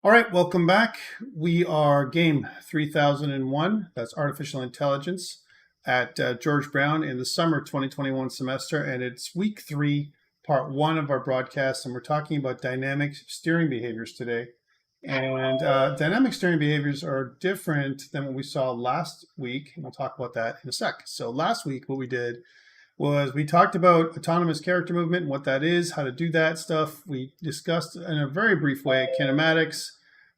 All right, welcome back. We are Game 3001, that's Artificial Intelligence, at George Brown in the summer 2021 semester, and it's week 3, part 1 of our broadcast, and we're talking about dynamic steering behaviors today. And dynamic steering behaviors are different than what we saw last week, and we'll talk about that in a sec. So last week, what we did was we talked about autonomous character movement and what that is, how to do that stuff. We discussed in a very brief way kinematics.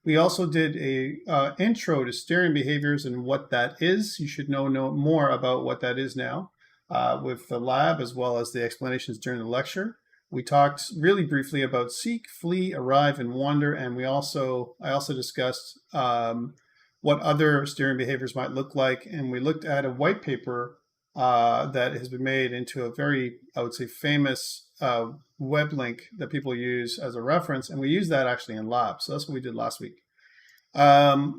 We also did a intro to steering behaviors and what that is. You should know more about what that is now with the lab as well as the explanations during the lecture. We talked really briefly about seek, flee, arrive, and wander, and I also discussed what other steering behaviors might look like, and we looked at a white paper that has been made into a very, I would say, famous web link that people use as a reference, and we use that actually in lab. So that's what we did last week.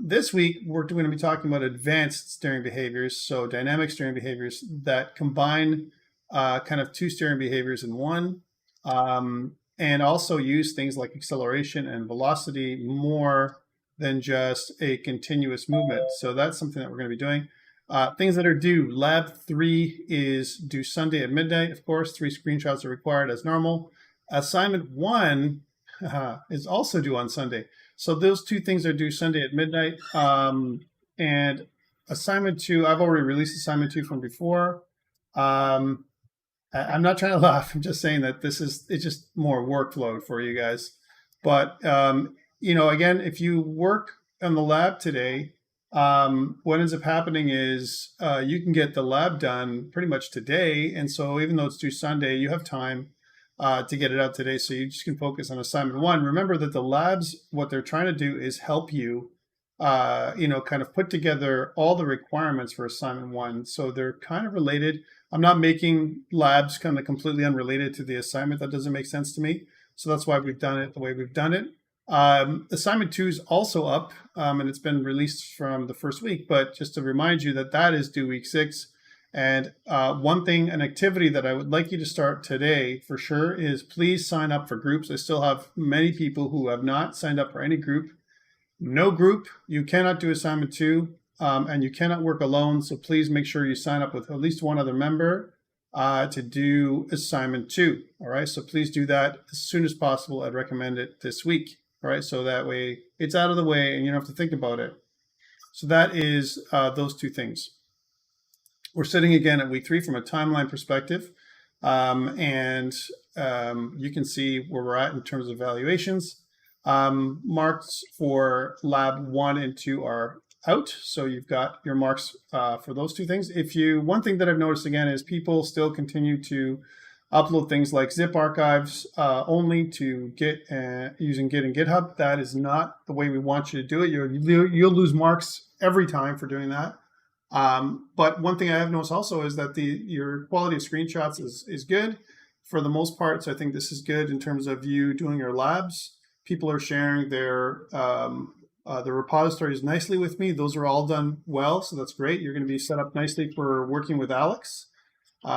This week, we're going to be talking about advanced steering behaviors, so dynamic steering behaviors that combine kind of two steering behaviors in one, and also use things like acceleration and velocity more than just a continuous movement. So that's something that we're going to be doing. Things that are due. Lab 3 is due Sunday at midnight, of course. 3 screenshots are required as normal. Assignment 1 is also due on Sunday. So those two things are due Sunday at midnight. And assignment 2, I've already released assignment 2 from before. I'm not trying to laugh. I'm just saying that it's just more workload for you guys. But, again, if you work on the lab today, what ends up happening is you can get the lab done pretty much today. And so even though it's due Sunday, you have time to get it out today. So you just can focus on assignment 1. Remember that the labs, what they're trying to do is help you, kind of put together all the requirements for assignment 1. So they're kind of related. I'm not making labs kind of completely unrelated to the assignment. That doesn't make sense to me. So that's why we've done it the way we've done it. Assignment 2 is also up, and it's been released from the first week, but just to remind you that is due week 6. And one thing, an activity that I would like you to start today for sure is please sign up for groups. I still have many people who have not signed up for any group. No group, you cannot do assignment 2, and you cannot work alone. So please make sure you sign up with at least one other member to do assignment 2. All right, so please do that as soon as possible. I'd recommend it this week. All right, so that way it's out of the way and you don't have to think about it. So that is those two things. We're sitting again at week 3 from a timeline perspective, and you can see where we're at in terms of evaluations. Marks for lab 1 and 2 are out, so you've got your marks for those two things. One thing that I've noticed again is people still continue to upload things like zip archives only to Git using Git and GitHub. That is not the way we want you to do it. You'll lose marks every time for doing that. But one thing I have noticed also is that your quality of screenshots is good for the most part. So I think this is good in terms of you doing your labs. People are sharing their repositories nicely with me. Those are all done well, so that's great. You're going to be set up nicely for working with Alex,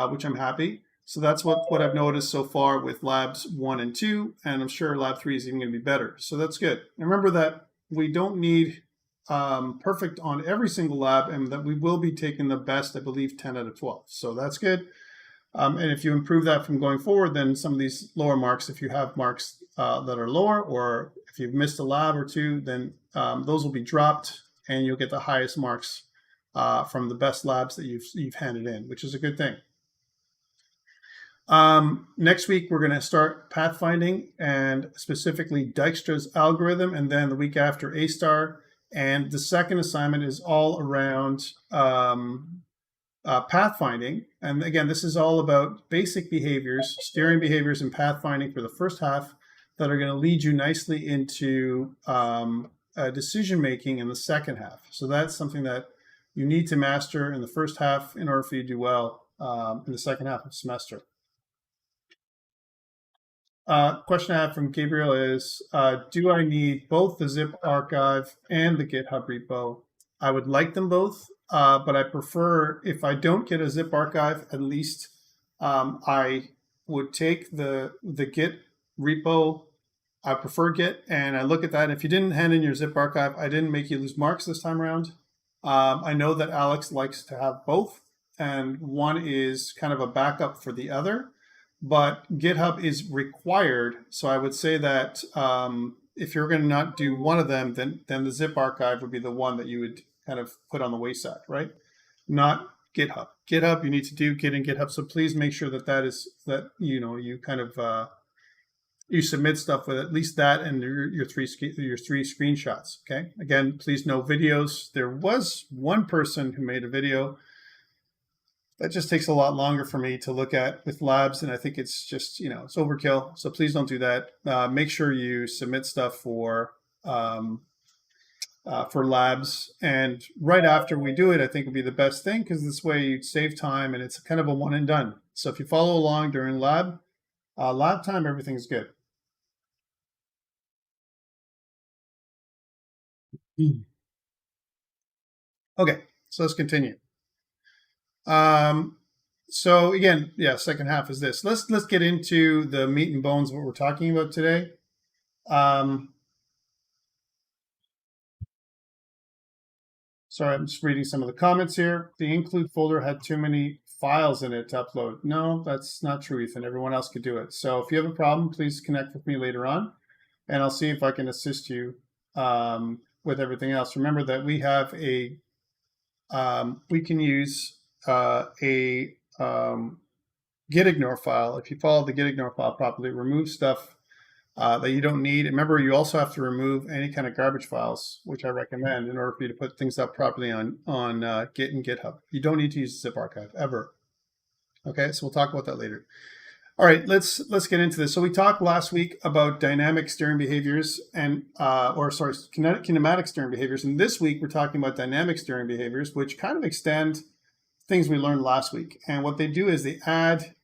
which I'm happy. So that's what I've noticed so far with labs 1 and 2, and I'm sure lab 3 is even going to be better. So that's good. And remember that we don't need perfect on every single lab, and that we will be taking the best, I believe, 10 out of 12. So that's good. And if you improve that from going forward, then some of these lower marks, if you have marks that are lower, or if you've missed a lab or 2, then those will be dropped, and you'll get the highest marks from the best labs that you've handed in, which is a good thing. Next week, we're going to start pathfinding and specifically Dijkstra's algorithm, and then the week after A-star. And the second assignment is all around pathfinding. And again, this is all about basic behaviors, steering behaviors and pathfinding for the first half that are going to lead you nicely into decision-making in the second half. So that's something that you need to master in the first half in order for you to do well in the second half of the semester. Question I have from Gabriel is, do I need both the zip archive and the GitHub repo? I would like them both, but I prefer, if I don't get a zip archive, at least I would take the Git repo I prefer Git, and I look at that. If you didn't hand in your zip archive, I didn't make you lose marks this time around. I know that Alex likes to have both, and one is kind of a backup for the other, but GitHub is required. So I would say that if you're going to not do one of them, then the zip archive would be the one that you would kind of put on the wayside, right? Not GitHub. GitHub, you need to do Git and GitHub. So please make sure that you kind of you submit stuff with at least that and your three screenshots. Okay. Again, please no videos. There was one person who made a video that just takes a lot longer for me to look at with labs, and I think it's just it's overkill. So please don't do that. Make sure you submit stuff for labs, and right after we do it, I think would be the best thing, because this way you save time and it's kind of a one and done. So if you follow along during lab time, everything's good. Okay, so let's continue. So again, yeah, second half is this. Let's get into the meat and bones of what we're talking about today. Sorry, I'm just reading some of the comments here. The include folder had too many files in it to upload. No, that's not true, Ethan. Everyone else could do it. So if you have a problem, please connect with me later on, and I'll see if I can assist you with everything else. Remember that we have we can use a gitignore file. If you follow the gitignore file properly, remove stuff that you don't need. Remember, you also have to remove any kind of garbage files, which I recommend in order for you to put things up properly on Git and GitHub. You don't need to use the zip archive ever. Okay, so we'll talk about that later. All right, let's get into this. So we talked last week about dynamic steering behaviors and kinematic steering behaviors, and this week we're talking about dynamic steering behaviors, which kind of extend things we learned last week. And what they do is they add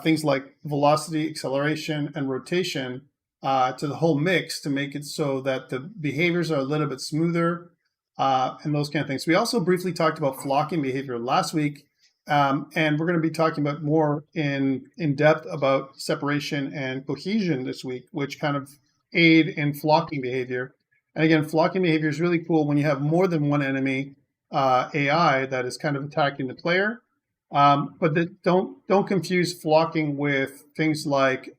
things like velocity, acceleration, and rotation to the whole mix to make it so that the behaviors are a little bit smoother and those kind of things. We also briefly talked about flocking behavior last week, and we're going to be talking about more in depth about separation and cohesion this week, which kind of aid in flocking behavior. And again, flocking behavior is really cool when you have more than one enemy AI that is kind of attacking the player. But don't confuse flocking with things like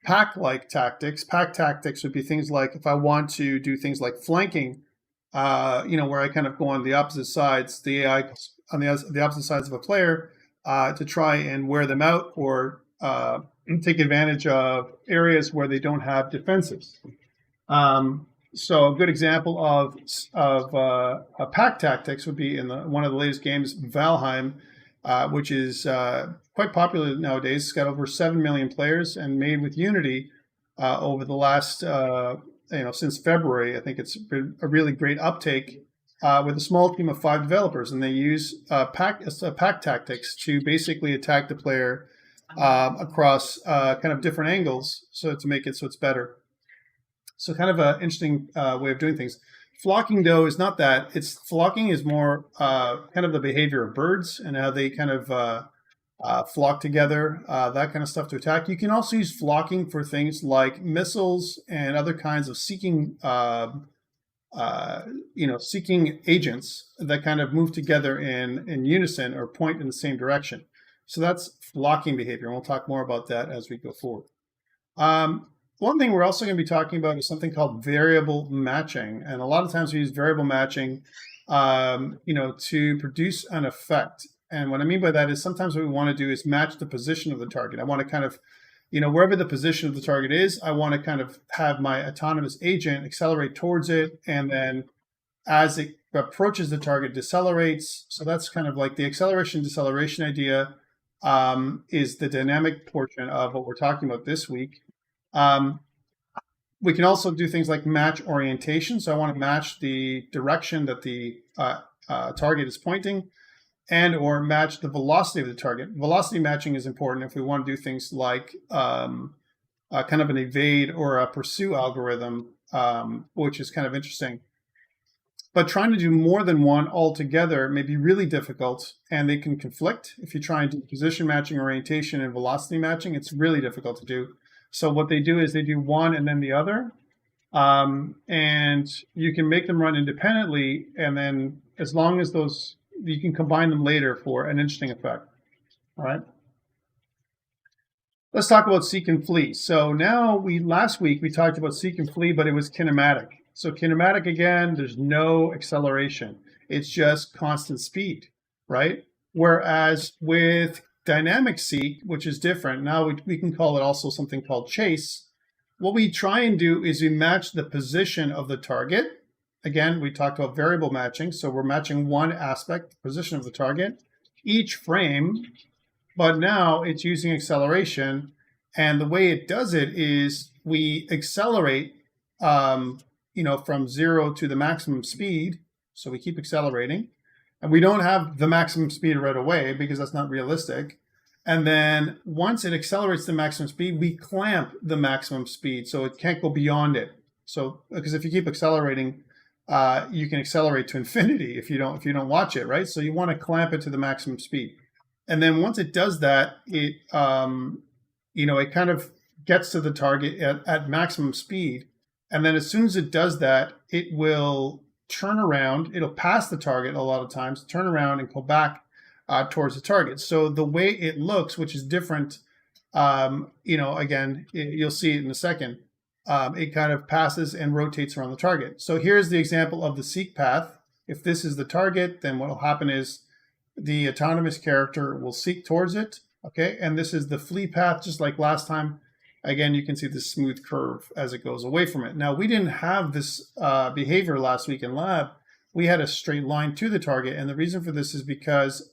pack-like tactics. Pack tactics would be things like if I want to do things like flanking, where I kind of go on the opposite sides, the AI on the opposite sides of a player to try and wear them out or take advantage of areas where they don't have defensives. So a good example of pack tactics would be in one of the latest games, Valheim, which is quite popular nowadays. It's got over 7 million players and made with Unity over the last, since February. I think it's been a really great uptake with a small team of 5 developers, and they use pack tactics to basically attack the player across kind of different angles, so to make it so it's better. So kind of an interesting way of doing things. Flocking, though, is not that. Flocking is more kind of the behavior of birds and how they kind of flock together, that kind of stuff to attack. You can also use flocking for things like missiles and other kinds of seeking agents that kind of move together in unison or point in the same direction. So that's flocking behavior, and we'll talk more about that as we go forward. One thing we're also going to be talking about is something called variable matching, and a lot of times we use variable matching, to produce an effect. And what I mean by that is sometimes what we want to do is match the position of the target. I want to kind of, wherever the position of the target is, I want to kind of have my autonomous agent accelerate towards it, and then as it approaches the target, decelerates. So that's kind of like the acceleration-deceleration idea is the dynamic portion of what we're talking about this week. We can also do things like match orientation. So I want to match the direction that the target is pointing, and or match the velocity of the target. Velocity matching is important if we want to do things like kind of an evade or a pursue algorithm, which is kind of interesting. But trying to do more than one altogether may be really difficult, and they can conflict. If you try and do position matching, orientation, and velocity matching, it's really difficult to do. So what they do is they do one and then the other. And you can make them run independently, and then as long as those, you can combine them later for an interesting effect. All right. Let's talk about seek and flee. So now last week we talked about seek and flee, but it was kinematic. So kinematic, again, there's no acceleration. It's just constant speed, right? Whereas with dynamic seek, which is different, now we can call it also something called chase. What we try and do is we match the position of the target. Again, we talked about variable matching. So we're matching one aspect, the position of the target, each frame, but now it's using acceleration. And the way it does it is we accelerate, from 0 to the maximum speed. So we keep accelerating. And we don't have the maximum speed right away because that's not realistic. And then once it accelerates the maximum speed, we clamp the maximum speed so it can't go beyond it. So because if you keep accelerating, you can accelerate to infinity if you don't watch it, right? So you want to clamp it to the maximum speed. And then once it does that, it it kind of gets to the target at maximum speed. And then as soon as it does that, it will turn around. It'll pass the target a lot of times, turn around and go back towards the target. So the way it looks, which is different, again, you'll see it in a second. It kind of passes and rotates around the target. So here's the example of the seek path. If this is the target, then what will happen is the autonomous character will seek towards it. Okay, and this is the flee path, just like last time. Again, you can see the smooth curve as it goes away from it. Now, we didn't have this behavior last week in lab. We had a straight line to the target, and the reason for this is because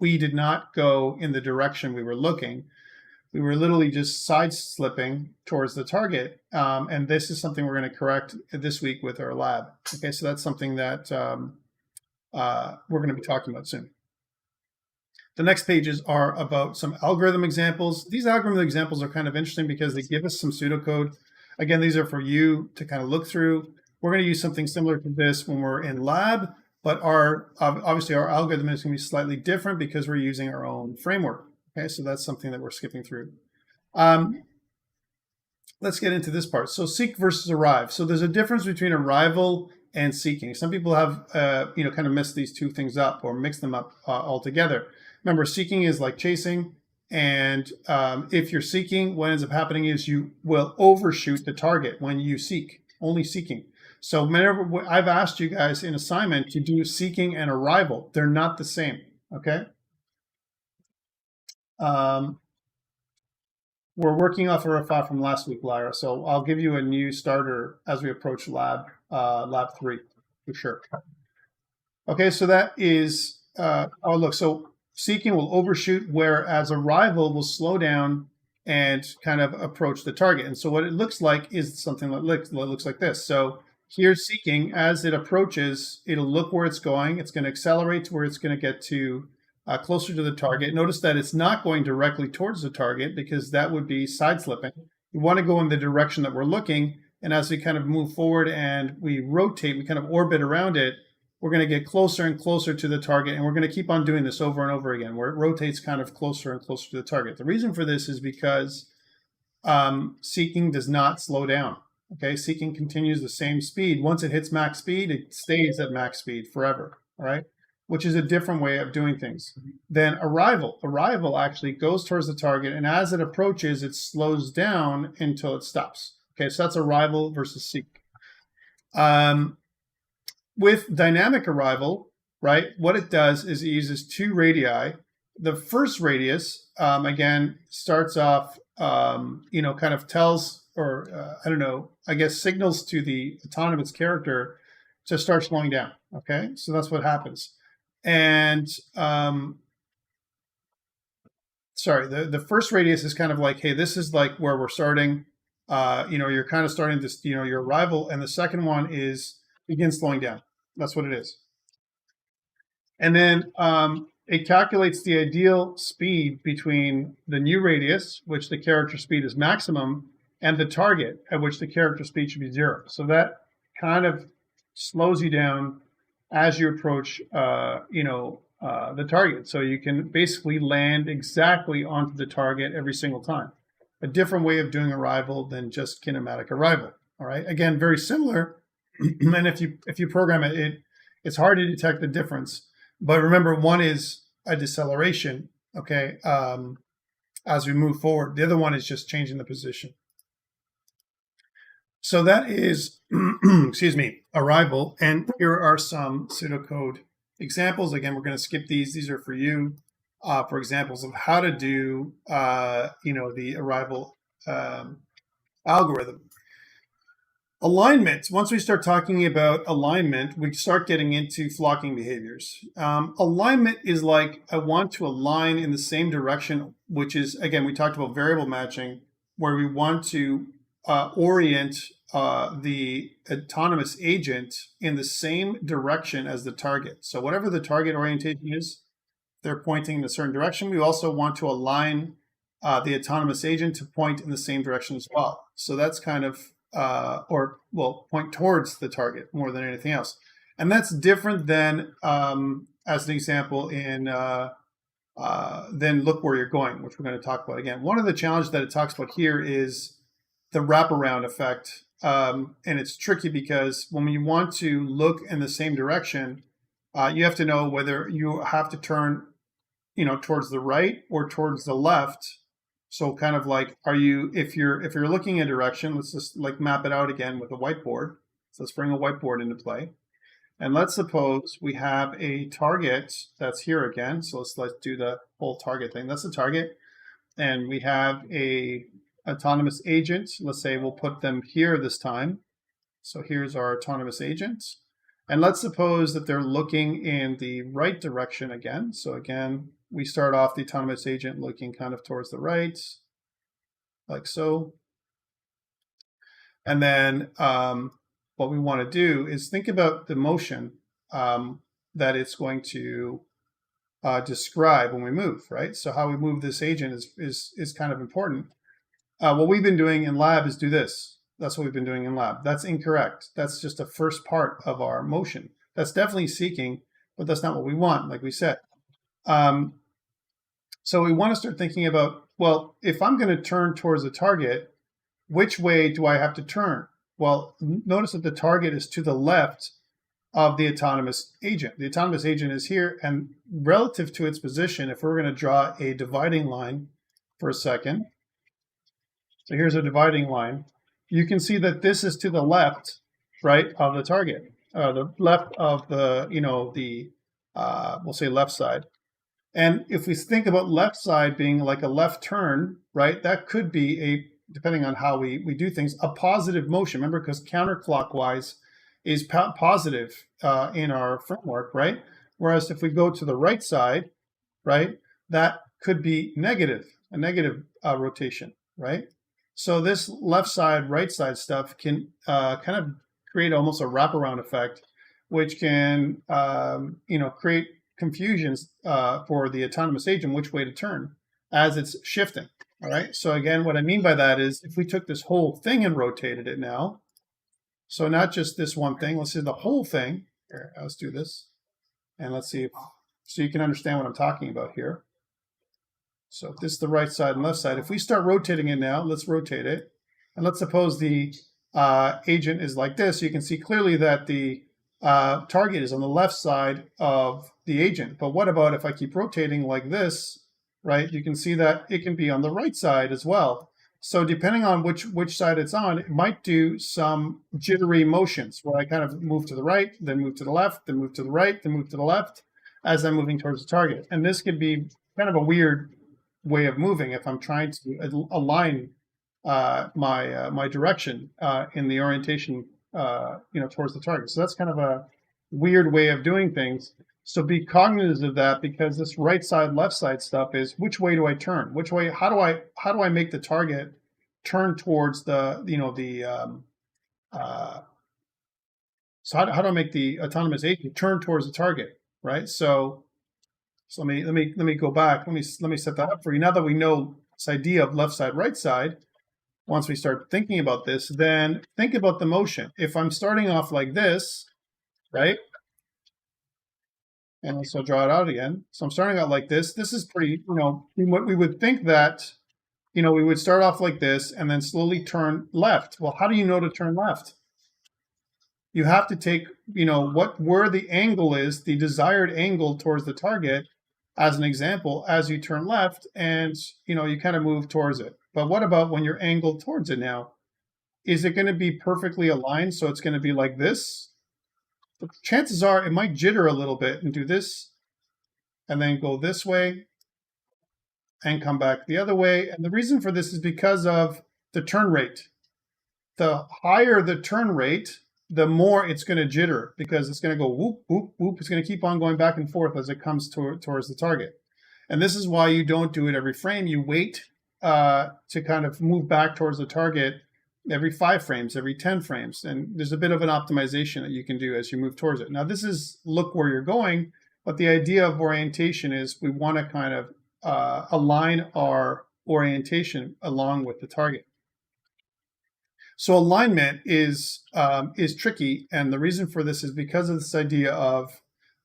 we did not go in the direction we were looking. We were literally just side slipping towards the target, and this is something we're going to correct this week with our lab. Okay, so that's something that we're going to be talking about soon. The next pages are about some algorithm examples. These algorithm examples are kind of interesting because they give us some pseudocode. Again, these are for you to kind of look through. We're going to use something similar to this when we're in lab, but obviously our algorithm is going to be slightly different because we're using our own framework. Okay, so that's something that we're skipping through. Let's get into this part. So seek versus arrive. So there's a difference between arrival and seeking. Some people have, kind of messed these two things up or mixed them up altogether. Remember, seeking is like chasing. And if you're seeking, what ends up happening is you will overshoot the target when you seek, only seeking. So whenever I've asked you guys in assignment to do seeking and arrival, they're not the same, okay? We're working off a file from last week, Lyra, so I'll give you a new starter as we approach lab 3 for sure. Okay, so that is, so seeking will overshoot, whereas arrival will slow down and kind of approach the target. And so what it looks like is something that looks like this. So here's seeking. As it approaches, it'll look where it's going. It's going to accelerate to where it's going to get to closer to the target. Notice that it's not going directly towards the target because that would be side slipping. We want to go in the direction that we're looking. And as we kind of move forward and we rotate, we kind of orbit around it, we're going to get closer and closer to the target, and we're going to keep on doing this over and over again, where it rotates kind of closer and closer to the target. The reason for this is because seeking does not slow down. Okay, seeking continues the same speed. Once it hits max speed, it stays at max speed forever, all right? Which is a different way of doing things. Then arrival. Arrival actually goes towards the target, and as it approaches, it slows down until it stops. Okay, so that's arrival versus seek. With dynamic arrival, right, what it does is it uses two radii. The first radius, again, starts off, kind of tells, or signals to the autonomous character to start slowing down. Okay, so that's what happens. And the first radius is kind of like, hey, this is like where we're starting. You're kind of starting this, your arrival, and the second one is begin slowing down. That's what it is. And then it calculates the ideal speed between the new radius, which the character speed is maximum, and the target at which the character speed should be 0. So that kind of slows you down as you approach, the target. So you can basically land exactly onto the target every single time. a different way of doing arrival than just kinematic arrival. All right, again, very similar. And if you program it, it's hard to detect the difference. But remember, one is a deceleration, okay, as we move forward. The other one is just changing the position. So that is, excuse me, arrival. And here are some pseudocode examples. Again, we're going to skip these. These are for you, for examples of how to do, the arrival algorithm. Alignment. Once we start talking about alignment, we start getting into flocking behaviors. Alignment is like, I want to align in the same direction, which is, again, we talked about variable matching, where we want to orient the autonomous agent in the same direction as the target. So whatever the target orientation is, they're pointing in a certain direction. We also want to align the autonomous agent to point in the same direction as well. So that's kind of, point towards the target more than anything else. And that's different than, as an example, in then look where you're going, which we're going to talk about again. One of the challenges that it talks about here is the wraparound effect. And it's tricky because when you want to look in the same direction, you have to know whether you have to turn, towards the right or towards the left. So kind of like, if you're looking in a direction, let's just like map it out again with a whiteboard. So let's bring a whiteboard into play. And let's suppose we have a target that's here again. So let's do the whole target thing. That's the target. And we have a autonomous agent. Let's say we'll put them here this time. So here's our autonomous agent. And let's suppose that they're looking in the right direction again. So again, we start off the autonomous agent looking kind of towards the right, like so. And then what we want to do is think about the motion that it's going to describe when we move, right? So how we move this agent is kind of important. What we've been doing in lab is do this. That's what we've been doing in lab. That's incorrect. That's just a first part of our motion. That's definitely seeking, but that's not what we want, like we said. So we want to start thinking about, well, if I'm going to turn towards the target, which way do I have to turn? Well, notice that the target is to the left of the autonomous agent. The autonomous agent is here, and relative to its position, if we're going to draw a dividing line for a second, so here's a dividing line, you can see that this is to the left, right, of the target, the left of the, we'll say left side. And if we think about left side being like a left turn, right, that could be depending on how we do things, a positive motion. Remember, because counterclockwise is positive in our framework, right? Whereas if we go to the right side, right, that could be negative, a negative rotation, right? So this left side, right side stuff can kind of create almost a wraparound effect, which can, create confusions for the autonomous agent which way to turn as it's shifting. All right. So again, what I mean by that is if we took this whole thing and rotated it now, so not just this one thing, let's see the whole thing. Here, let's do this. And let's see, so you can understand what I'm talking about here. So if this is the right side and left side, if we start rotating it now, let's rotate it. And let's suppose the agent is like this. You can see clearly that the target is on the left side of the agent. But what about if I keep rotating like this, right? You can see that it can be on the right side as well. So depending on which side it's on, it might do some jittery motions where I kind of move to the right, then move to the left, then move to the right, then move to the left as I'm moving towards the target. And this could be kind of a weird way of moving if I'm trying to align my direction in the orientation towards the target. So that's kind of a weird way of doing things. So be cognizant of that, because this right side, left side stuff is which way do I turn? Which way? How do I make the target turn towards the so how do I make the autonomous agent turn towards the target? Right. So let me go back. Let me set that up for you. Now that we know this idea of left side, right side, once we start thinking about this, then think about the motion. If I'm starting off like this, right? And let's draw it out again. So I'm starting out like this. This is pretty, we would think that we would start off like this and then slowly turn left. Well, how do you know to turn left? You have to take, where the angle is, the desired angle towards the target, as an example, as you turn left, and you kind of move towards it. But what about when you're angled towards it now? Is it going to be perfectly aligned? So it's going to be like this? The chances are it might jitter a little bit and do this, and then go this way, and come back the other way. And the reason for this is because of the turn rate. The higher the turn rate, the more it's going to jitter, because it's going to go whoop, whoop, whoop. It's going to keep on going back and forth as it comes towards the target. And this is why you don't do it every frame. You wait to kind of move back towards the target every 5 frames, every 10 frames. And there's a bit of an optimization that you can do as you move towards it. Now, this is look where you're going, but the idea of orientation is we want to kind of align our orientation along with the target. So alignment is tricky, and the reason for this is because of this idea of,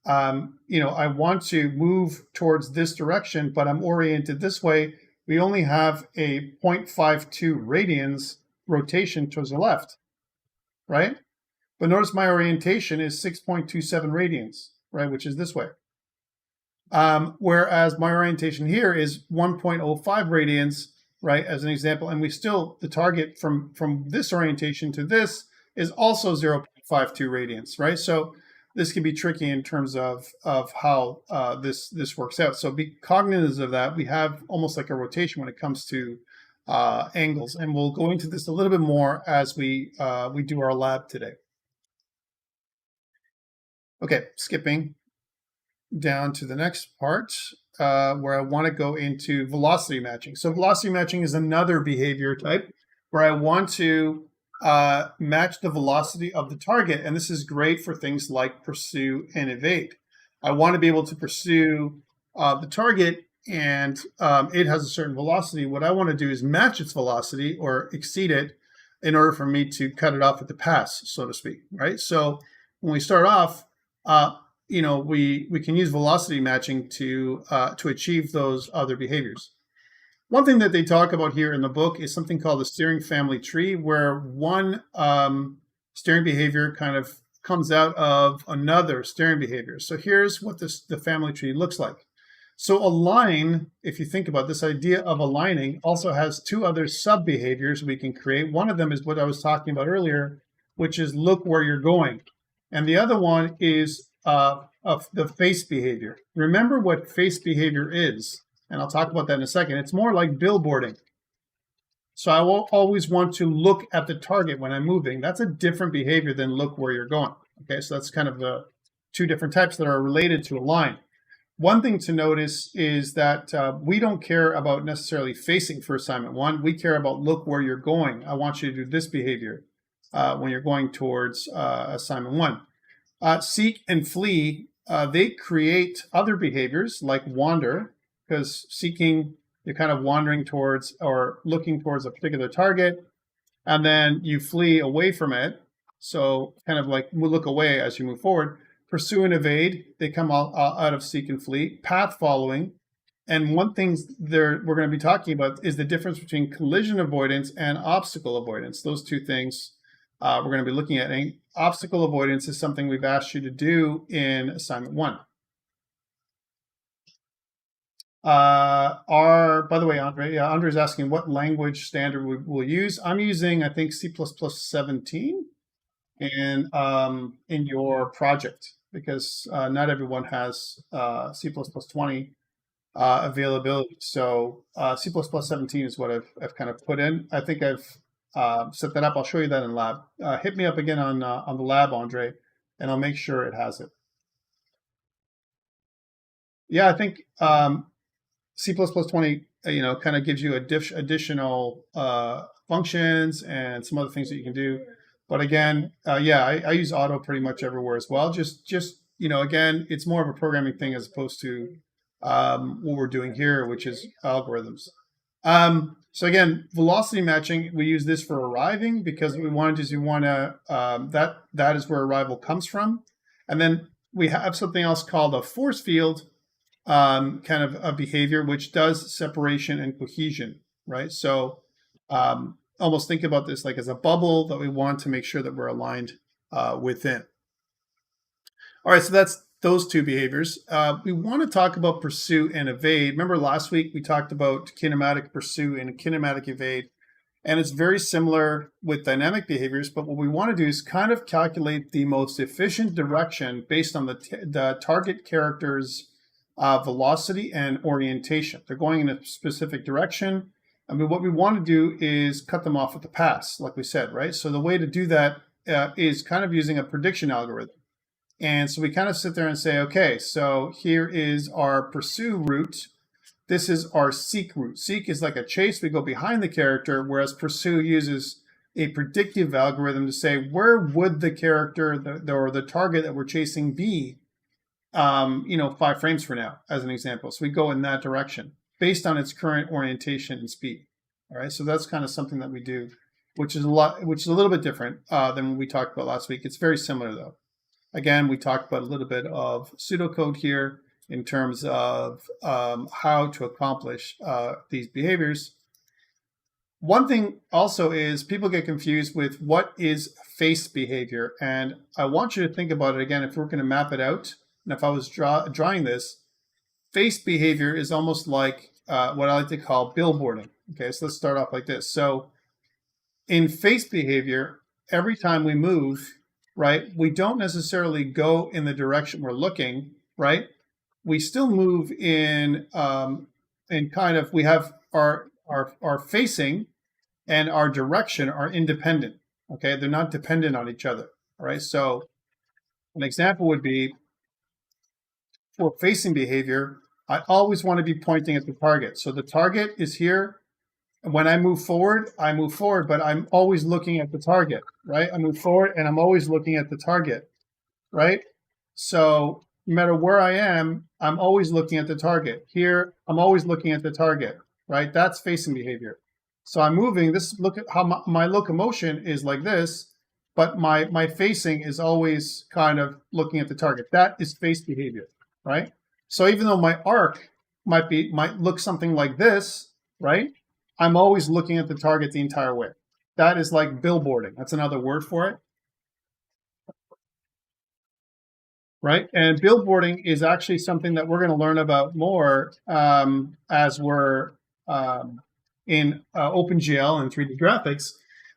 I want to move towards this direction, but I'm oriented this way. We only have a 0.52 radians rotation towards the left, right? But notice my orientation is 6.27 radians, right, which is this way. Whereas my orientation here is 1.05 radians, right, as an example, and the target from this orientation to this is also 0.52 radians, right? So this can be tricky in terms of how this works out. So be cognizant of that. We have almost like a rotation when it comes to angles, and we'll go into this a little bit more as we do our lab today. Okay, skipping down to the next part where I want to go into velocity matching. So velocity matching is another behavior type where I want to match the velocity of the target. And this is great for things like pursue and evade. I want to be able to pursue the target, and it has a certain velocity. What I want to do is match its velocity or exceed it in order for me to cut it off at the pass, so to speak, right? So when we start off, we can use velocity matching to achieve those other behaviors. One thing that they talk about here in the book is something called the steering family tree, where one steering behavior kind of comes out of another steering behavior. So here's what the family tree looks like. So align, if you think about this idea of aligning, also has 2 other sub behaviors we can create. One of them is what I was talking about earlier, which is look where you're going. And the other one is of the face behavior. Remember what face behavior is, and I'll talk about that in a second. It's more like billboarding. So I will always want to look at the target when I'm moving. That's a different behavior than look where you're going. Okay, so that's kind of the 2 different types that are related to align. One thing to notice is that we don't care about necessarily facing for assignment 1. We care about look where you're going. I want you to do this behavior when you're going towards assignment 1. Seek and flee, they create other behaviors like wander, because seeking, you're kind of wandering towards or looking towards a particular target, and then you flee away from it. So kind of like look away as you move forward. Pursue and evade, they come out of seek and flee. Path following, and one thing we're going to be talking about is the difference between collision avoidance and obstacle avoidance. Those 2 things we're going to be looking at. And obstacle avoidance is something we've asked you to do in assignment 1. By the way, Andre is asking what language standard we will use. I'm using, I think, C++17 in your project, because not everyone has C++20 availability. So C++17 is what I've kind of put in. I think I've set that up. I'll show you that in lab. Hit me up again on the lab, Andre, and I'll make sure it has it. Yeah, I think C++20, kind of gives you additional functions and some other things that you can do. But again, I use auto pretty much everywhere as well. Just again, it's more of a programming thing as opposed to what we're doing here, which is algorithms. So again, velocity matching, we use this for arriving, because what we want to do is that is where arrival comes from. And then we have something else called a force field kind of a behavior, which does separation and cohesion. right? So almost think about this like as a bubble that we want to make sure that we're aligned within. All right, so that's those two behaviors. We want to talk about pursue and evade. Remember last week we talked about kinematic pursue and kinematic evade, and it's very similar with dynamic behaviors, but what we want to do is kind of calculate the most efficient direction based on the target character's velocity and orientation. They're going in a specific direction. I mean, what we want to do is cut them off at the pass, like we said, right? So the way to do that is kind of using a prediction algorithm. And so we kind of sit there and say, okay, so here is our pursue route. This is our seek route. Seek is like a chase. We go behind the character, whereas pursue uses a predictive algorithm to say, where would the character or the target that we're chasing be, 5 frames from now, as an example. So we go in that direction based on its current orientation and speed. All right, so that's kind of something that we do, which is a little bit different than what we talked about last week. It's very similar though. Again, we talked about a little bit of pseudocode here in terms of how to accomplish these behaviors. One thing also is people get confused with what is face behavior. And I want you to think about it again if we're going to map it out. And if I was drawing this, face behavior is almost like what I like to call billboarding. Okay, so let's start off like this. So in face behavior, every time we move, right, we don't necessarily go in the direction we're looking, right? We still move in kind of, we have our facing and our direction are independent, okay? They're not dependent on each other, all right? So an example would be for facing behavior, I always want to be pointing at the target. So the target is here. And when I move forward, but I'm always looking at the target, right? I move forward and I'm always looking at the target, right? So no matter where I am, I'm always looking at the target. Here, I'm always looking at the target, right? That's facing behavior. So I'm moving, look at how my locomotion is like this, but my facing is always kind of looking at the target. That is face behavior, right? So even though my arc might look something like this, right? I'm always looking at the target the entire way. That is like billboarding. That's another word for it. Right? And billboarding is actually something that we're going to learn about more as we're in OpenGL and 3D graphics.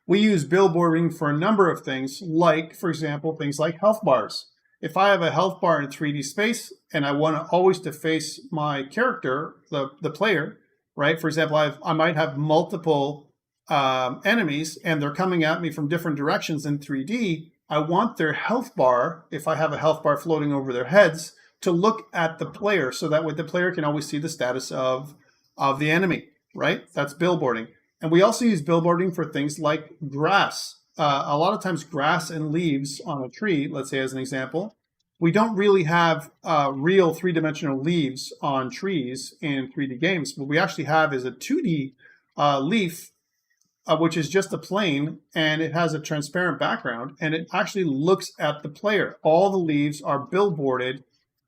We use billboarding for a number of things, like, for example, things like health bars. If I have a health bar in 3D space and I want to always to face my character, the player, right? For example, I might have multiple enemies and they're coming at me from different directions in 3D. I want their health bar, if I have a health bar floating over their heads, to look at the player so that way the player can always see the status of the enemy, right? That's billboarding. And we also use billboarding for things like grass. A lot of times grass and leaves on a tree, let's say as an example, we don't really have real three-dimensional leaves on trees in 3D games. What we actually have is a 2D leaf, which is just a plane, and it has a transparent background, and it actually looks at the player. All the leaves are billboarded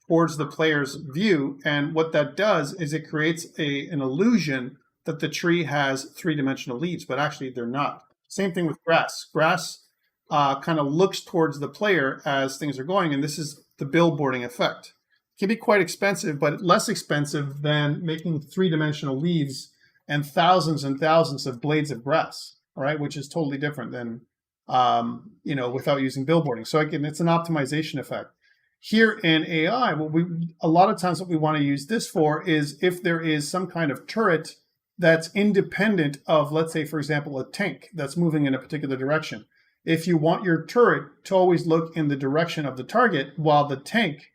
towards the player's view, and what that does is it creates an illusion that the tree has three-dimensional leaves, but actually they're not. Same thing with grass. Grass kind of looks towards the player as things are going, and this is the billboarding effect. It can be quite expensive, but less expensive than making three-dimensional leaves and thousands of blades of grass, all right, which is totally different than, without using billboarding. So again, it's an optimization effect. Here in AI, a lot of times what we want to use this for is if there is some kind of turret that's independent of, let's say, for example, a tank that's moving in a particular direction. If you want your turret to always look in the direction of the target while the tank,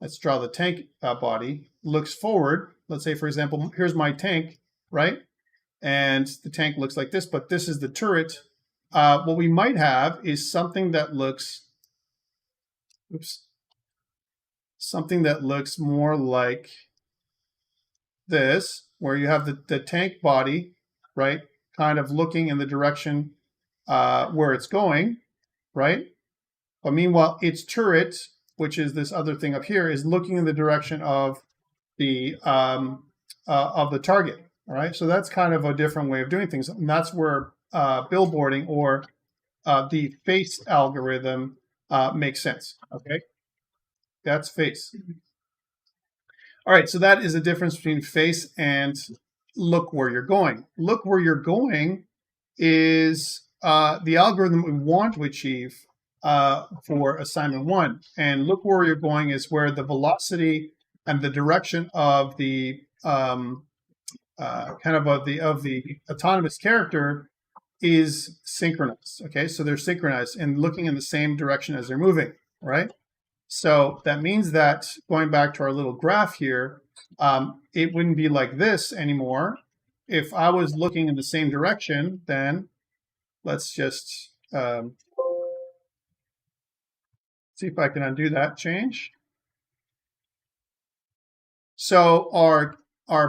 let's draw the tank body, looks forward. Let's say, for example, here's my tank, right? And the tank looks like this, but this is the turret. What we might have is something that looks, something that looks more like this, where you have the tank body, right, kind of looking in the direction where it's going, right? But meanwhile, its turret, which is this other thing up here, is looking in the direction of the target, All right, so that's kind of a different way of doing things. And that's where billboarding or the face algorithm makes sense. Okay, that's face. All right, so that is the difference between face and look where you're going. Look where you're going is the algorithm we want to achieve for assignment 1. And look where you're going is where the velocity and the direction of the kind of the autonomous character is synchronous. Okay, so they're synchronized and looking in the same direction as they're moving, right? So that means that going back to our little graph here, it wouldn't be like this anymore. If I was looking in the same direction, then let's just see if I can undo that change. So our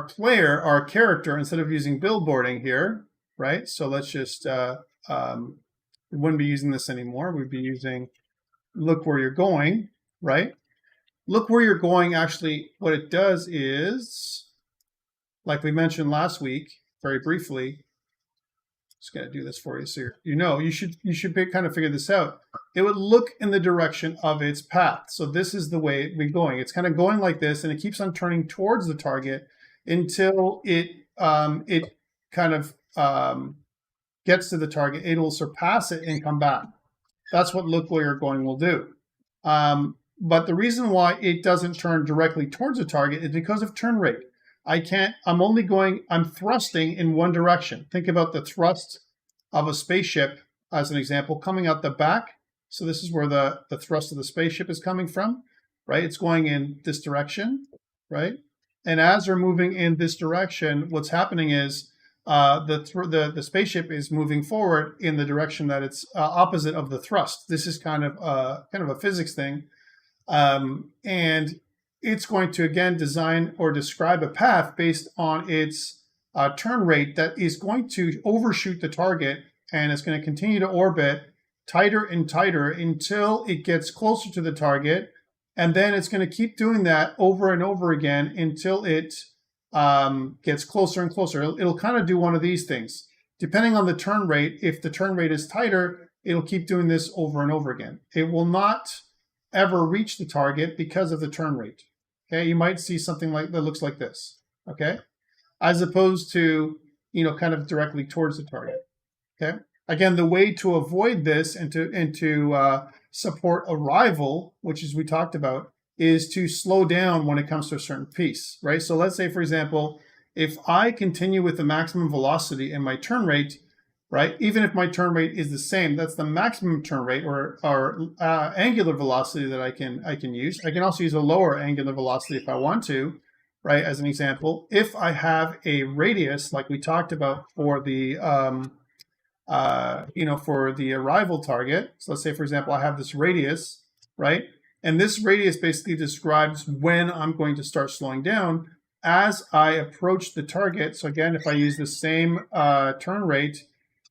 player, our character, instead of using billboarding here, right? So let's just, we wouldn't be using this anymore. We'd be using look where you're going, right? Look where you're going, actually, what it does is, like we mentioned last week, very briefly, just going to do this for you so you should kind of figure this out. It would look in the direction of its path. So this is the way we're going. It's kind of going like this, and it keeps on turning towards the target until it kind of gets to the target. It will surpass it and come back. That's what look where you're going will do. But the reason why it doesn't turn directly towards the target is because of turn rate. I'm thrusting in one direction. Think about the thrust of a spaceship as an example, coming out the back. So this is where the thrust of the spaceship is coming from, right? It's going in this direction, right? And as we're moving in this direction, what's happening is the spaceship is moving forward in the direction that it's opposite of the thrust. This is kind of a physics thing. And it's going to, again, design or describe a path based on its turn rate that is going to overshoot the target, and it's going to continue to orbit tighter and tighter until it gets closer to the target, and then it's going to keep doing that over and over again until it gets closer and closer. It'll kind of do one of these things. Depending on the turn rate, if the turn rate is tighter, it'll keep doing this over and over again. It will not ever reach the target because of the turn rate. Okay, you might see something like that looks like this. Okay, as opposed to kind of directly towards the target. Okay, again, the way to avoid this and to support arrival, which as we talked about, is to slow down when it comes to a certain piece, right? So let's say, for example, if I continue with the maximum velocity and my turn rate, right? Even if my turn rate is the same, that's the maximum turn rate or angular velocity that I can use. I can also use a lower angular velocity if I want to, right? As an example, if I have a radius like we talked about for the for the arrival target. So let's say, for example, I have this radius, right? And this radius basically describes when I'm going to start slowing down as I approach the target. So again, if I use the same turn rate,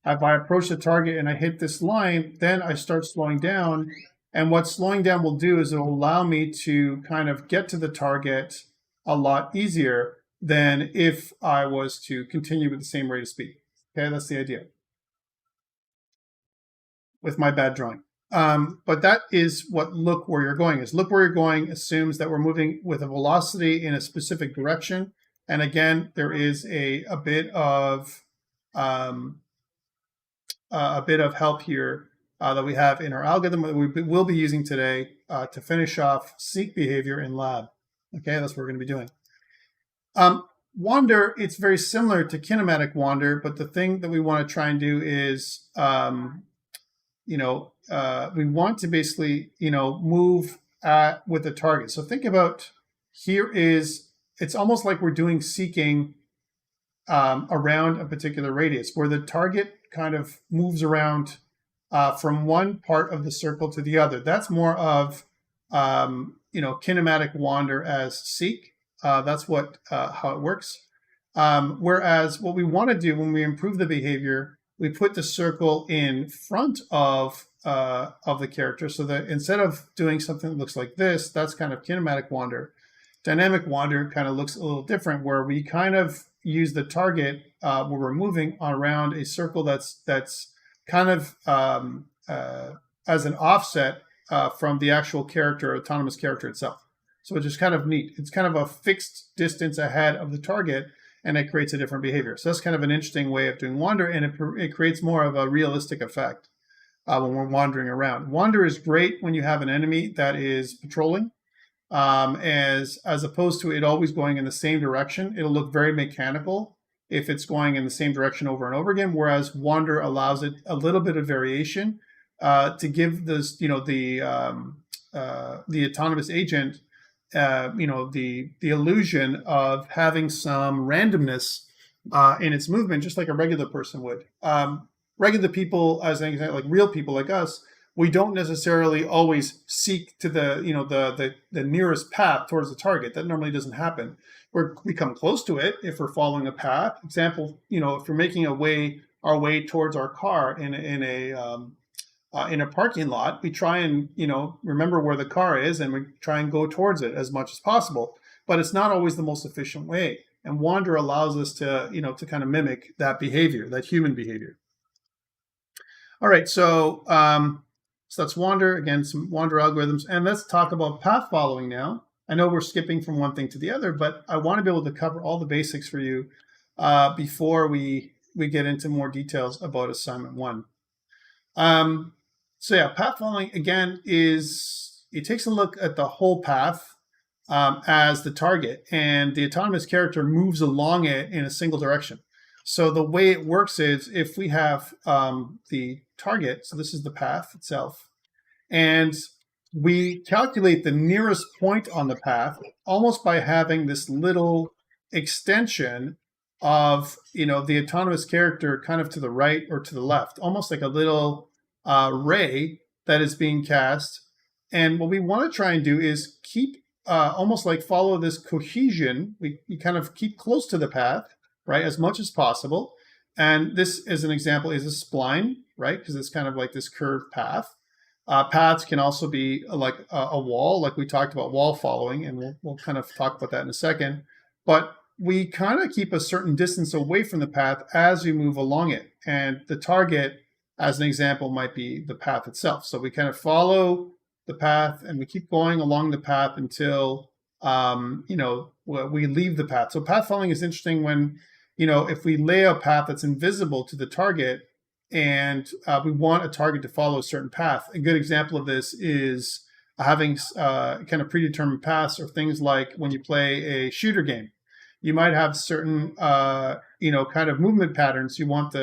if I approach the target and I hit this line, then I start slowing down. And what slowing down will do is it will allow me to kind of get to the target a lot easier than if I was to continue with the same rate of speed. Okay, that's the idea with my bad drawing. But that is what look where you're going is. Look where you're going assumes that we're moving with a velocity in a specific direction. And again, there is a bit of help here that we have in our algorithm that we will be using today to finish off seek behavior in lab. Okay, that's what we're going to be doing. Wander, it's very similar to kinematic wander, but the thing that we want to try and do is, we want to basically, move with the target. So think about it's almost like we're doing seeking around a particular radius where the target kind of moves around from one part of the circle to the other. That's more of, kinematic wander as seek. That's how it works. Whereas what we want to do when we improve the behavior, we put the circle in front of the character so that instead of doing something that looks like this, that's kind of kinematic wander. Dynamic wander kind of looks a little different where we kind of use the target where we're moving around a circle that's kind of as an offset from the actual character, autonomous character itself. So it's just kind of neat. It's kind of a fixed distance ahead of the target, and it creates a different behavior. So that's kind of an interesting way of doing wander, and it creates more of a realistic effect when we're wandering around. Wander is great when you have an enemy that is patrolling, as opposed to it always going in the same direction. It'll look very mechanical if it's going in the same direction over and over again, whereas wander allows it a little bit of variation to give this, the autonomous agent, the illusion of having some randomness in its movement, just like a regular person would. Regular people, as an example, like real people like us, we don't necessarily always seek to the nearest path towards the target. That normally doesn't happen. We come close to it if we're following a path. Example, if we're making our way towards our car in a parking lot, we try and remember where the car is, and we try and go towards it as much as possible. But it's not always the most efficient way. And wander allows us to kind of mimic that behavior, that human behavior. All right, so that's wander. Again, some wander algorithms. And let's talk about path following now. I know we're skipping from one thing to the other, but I want to be able to cover all the basics for you before we get into more details about assignment 1. So yeah, path following, again, it takes a look at the whole path as the target, and the autonomous character moves along it in a single direction. So the way it works is if we have the target, so this is the path itself, and we calculate the nearest point on the path almost by having this little extension of the autonomous character kind of to the right or to the left, almost like a little ray that is being cast. And what we want to try and do is keep almost like follow this cohesion. We kind of keep close to the path, right, as much as possible. And this, as an example, is a spline, right, because it's kind of like this curved path. Paths can also be like a wall, like we talked about wall following, and we'll kind of talk about that in a second. But we kind of keep a certain distance away from the path as we move along it. And the target, as an example, might be the path itself. So we kind of follow the path, and we keep going along the path until we leave the path. So path following is interesting when if we lay a path that's invisible to the target, and we want a target to follow a certain path. A good example of this is having kind of predetermined paths, or things like when you play a shooter game. You might have certain kind of movement patterns you want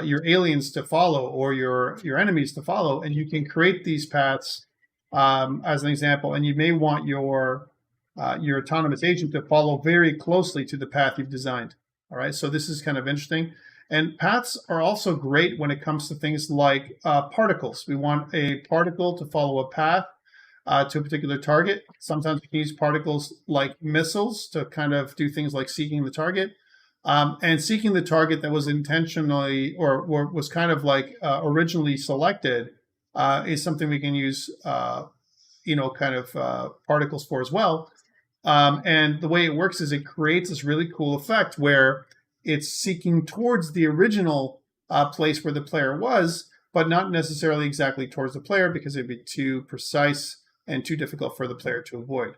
your aliens to follow, or your enemies to follow, and you can create these paths as an example. And you may want your autonomous agent to follow very closely to the path you've designed. All right, so this is kind of interesting. And paths are also great when it comes to things like particles. We want a particle to follow a path to a particular target. Sometimes we can use particles like missiles to kind of do things like seeking the target. And seeking the target that was intentionally or was kind of like originally selected is something we can use, particles for as well. And the way it works is it creates this really cool effect where it's seeking towards the original place where the player was, but not necessarily exactly towards the player, because it'd be too precise and too difficult for the player to avoid.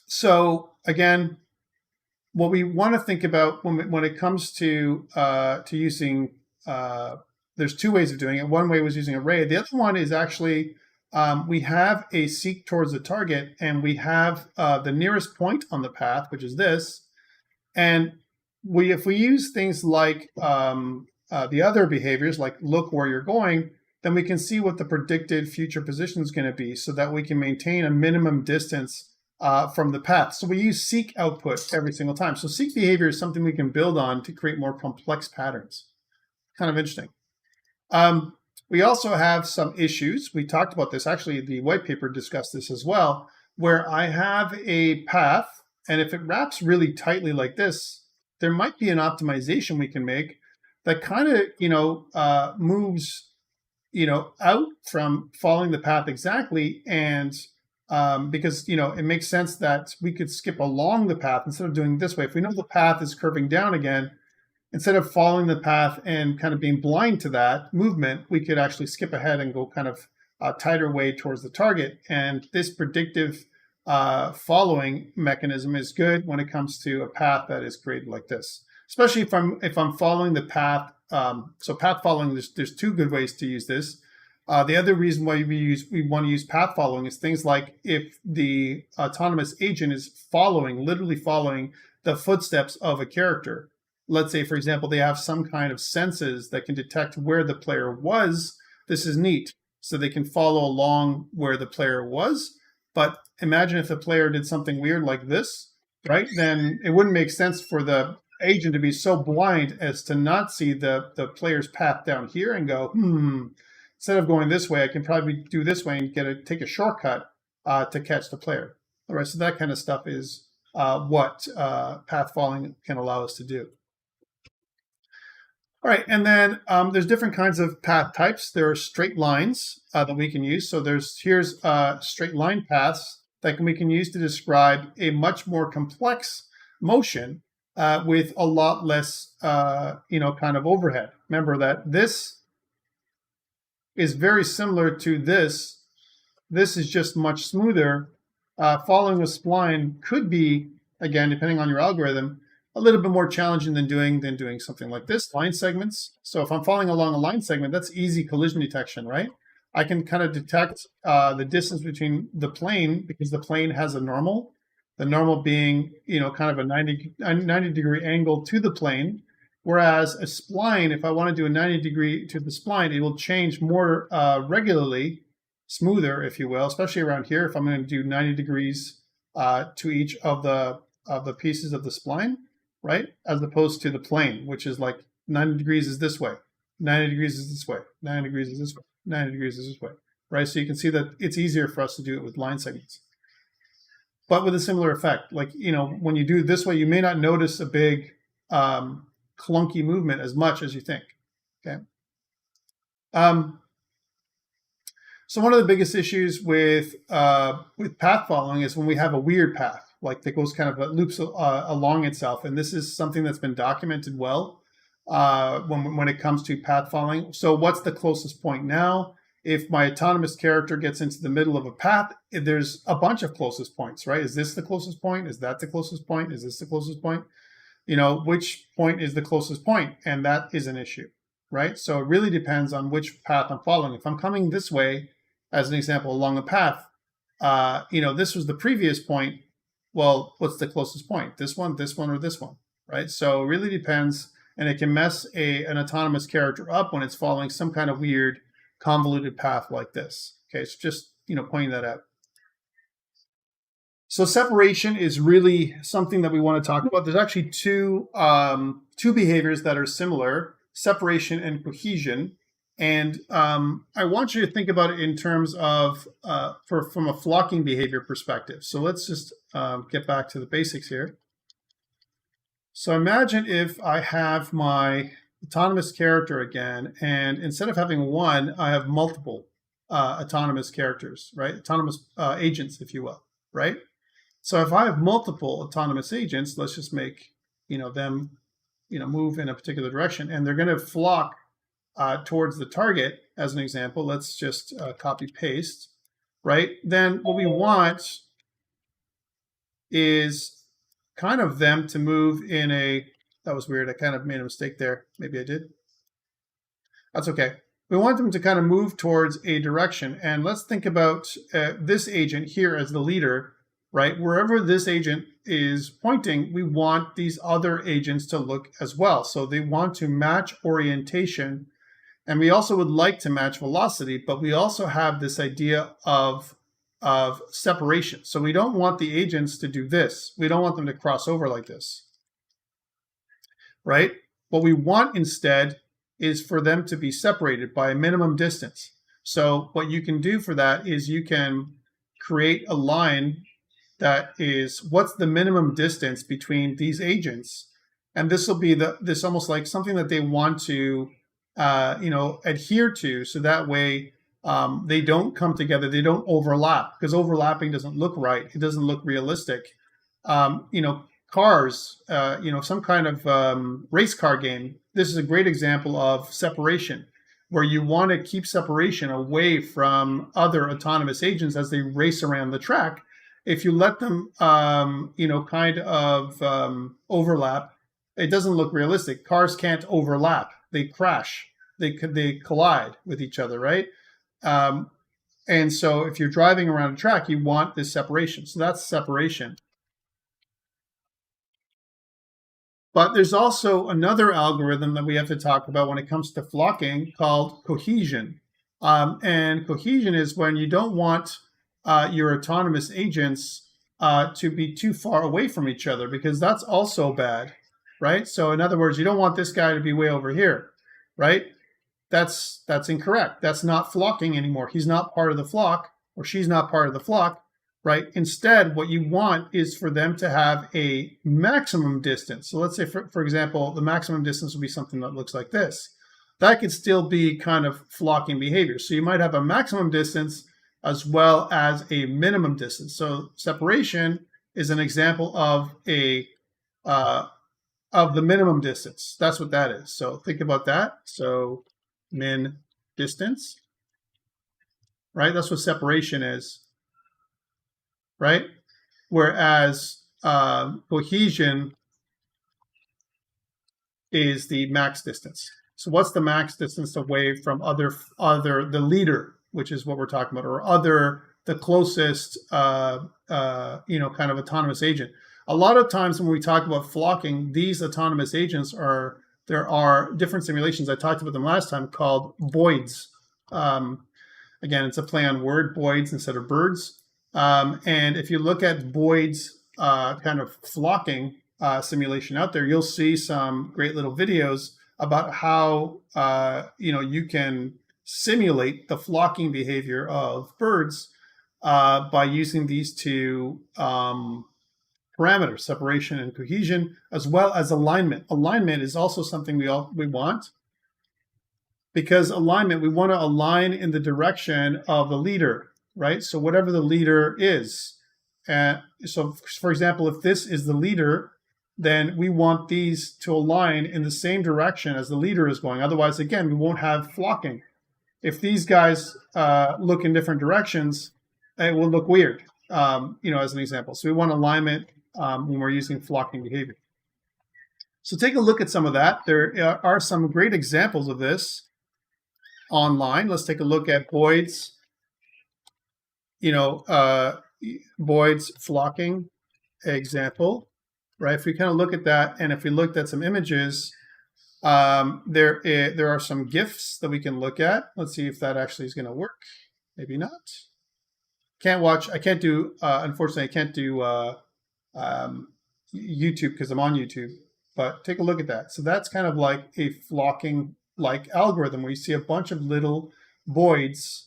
So again, what we want to think about when it comes to using, there's two ways of doing it. One way was using array. The other one is actually we have a seek towards the target, and we have the nearest point on the path, which is this. And if we use things like the other behaviors, like look where you're going, then we can see what the predicted future position is going to be, so that we can maintain a minimum distance from the path. So we use seek output every single time. So seek behavior is something we can build on to create more complex patterns. Kind of interesting. We also have some issues. We talked about this. Actually, the white paper discussed this as well, where I have a path, and if it wraps really tightly like this, there might be an optimization we can make that kind of, moves, out from following the path exactly, and because it makes sense that we could skip along the path instead of doing it this way. If we know the path is curving down again, instead of following the path and kind of being blind to that movement, we could actually skip ahead and go kind of a tighter way towards the target. And this predictive following mechanism is good when it comes to a path that is created like this, especially if I'm following the path. So path following, there's two good ways to use this. The other reason why we want to use path following is things like if the autonomous agent is literally following the footsteps of a character. Let's say, for example, they have some kind of senses that can detect where the player was. This is neat. So they can follow along where the player was. But imagine if the player did something weird like this, right? Then it wouldn't make sense for the agent to be so blind as to not see the player's path down here and go, instead of going this way, I can probably do this way and take a shortcut to catch the player. All right, so that kind of stuff is what path following can allow us to do. All right, and then there's different kinds of path types. There are straight lines that we can use. So here's straight line paths that we can use to describe a much more complex motion with a lot less, kind of overhead. Remember that this is very similar to this. This is just much smoother. Following a spline could be, again, depending on your algorithm, a little bit more challenging than doing something like this, line segments. So if I'm following along a line segment, that's easy collision detection, right? I can kind of detect the distance between the plane because the plane has a normal, the normal being, kind of a 90 degree angle to the plane. Whereas a spline, if I want to do a 90 degree to the spline, it will change more regularly, smoother, if you will, especially around here. If I'm going to do 90 degrees to each of the pieces of the spline, right? As opposed to the plane, which is like 90 degrees is this way, 90 degrees is this way, 90 degrees is this way, 90 degrees is this way, right? So you can see that it's easier for us to do it with line segments. But with a similar effect, like, when you do it this way, you may not notice a big clunky movement as much as you think, okay? So one of the biggest issues with path following is when we have a weird path, like that goes kind of loops along itself. And this is something that's been documented well when it comes to path following. So what's the closest point now? If my autonomous character gets into the middle of a path, there's a bunch of closest points, right? Is this the closest point? Is that the closest point? Is this the closest point? Which point is the closest point? And that is an issue, right? So it really depends on which path I'm following. If I'm coming this way, as an example, along a path, this was the previous point. Well, what's the closest point? This one, or this one, right? So it really depends, and it can mess an autonomous character up when it's following some kind of weird, convoluted path like this. Okay, so just pointing that out. So separation is really something that we want to talk about. There's actually two behaviors that are similar: separation and cohesion. And I want you to think about it in terms of from a flocking behavior perspective. So let's just get back to the basics here. So imagine if I have my autonomous character again, and instead of having one, I have multiple autonomous characters, right? Autonomous agents, if you will, right? So if I have multiple autonomous agents, let's just make them move in a particular direction, and they're going to flock towards the target, as an example. Let's just copy paste, right? Then what we want is kind of them to move in that was weird. I kind of made a mistake there. Maybe I did. That's okay. We want them to kind of move towards a direction. And let's think about this agent here as the leader, right? Wherever this agent is pointing, we want these other agents to look as well. So they want to match orientation. And we also would like to match velocity, but we also have this idea of separation. So we don't want the agents to do this. We don't want them to cross over like this, right? What we want instead is for them to be separated by a minimum distance. So what you can do for that is you can create a line that is what's the minimum distance between these agents. And this will be this almost like something that they want to adhere to, so that way They don't come together. They don't overlap because overlapping doesn't look right. It doesn't look realistic. Cars, some kind of race car game. This is a great example of separation, where you want to keep separation away from other autonomous agents as they race around the track. If you let them, overlap, it doesn't look realistic. Cars can't overlap; they crash, they collide with each other, right? Um, and so if you're driving around a track, you want this separation. So that's separation. But there's also another algorithm that we have to talk about when it comes to flocking called cohesion. And cohesion is when you don't want your autonomous agents to be too far away from each other, because that's also bad, right? So in other words, you don't want this guy to be way over here, right? That's incorrect. That's not flocking anymore. He's not part of the flock, or she's not part of the flock, right? Instead, what you want is for them to have a maximum distance. So let's say, for example, the maximum distance would be something that looks like this. That could still be kind of flocking behavior. So you might have a maximum distance as well as a minimum distance. So separation is an example of the minimum distance. That's what that is. So think about that. So min distance, right? That's what separation is, right? Whereas cohesion is the max distance. So what's the max distance away from the leader, which is what we're talking about, or the closest kind of autonomous agent. A lot of times when we talk about flocking, these autonomous agents there are different simulations. I talked about them last time called Boids. Again, it's a play on word, Boids instead of birds. And if you look at Boyd's kind of flocking simulation out there, you'll see some great little videos about how you can simulate the flocking behavior of birds by using these two parameters, separation and cohesion, as well as alignment. Alignment is also something we want, because alignment, we want to align in the direction of the leader, right? So whatever the leader is. So for example, if this is the leader, then we want these to align in the same direction as the leader is going. Otherwise, again, we won't have flocking. If these guys look in different directions, it will look weird, as an example. So we want alignment when we're using flocking behavior. So take a look at some of that. There are some great examples of this online. Let's take a look at Boyd's, Boyd's flocking example, right? If we kind of look at that, and if we looked at some images, there are some GIFs that we can look at. Let's see if that actually is going to work. Maybe not. Unfortunately, I can't do YouTube because I'm on YouTube, but take a look at that. So that's kind of like a flocking like algorithm where you see a bunch of little Boids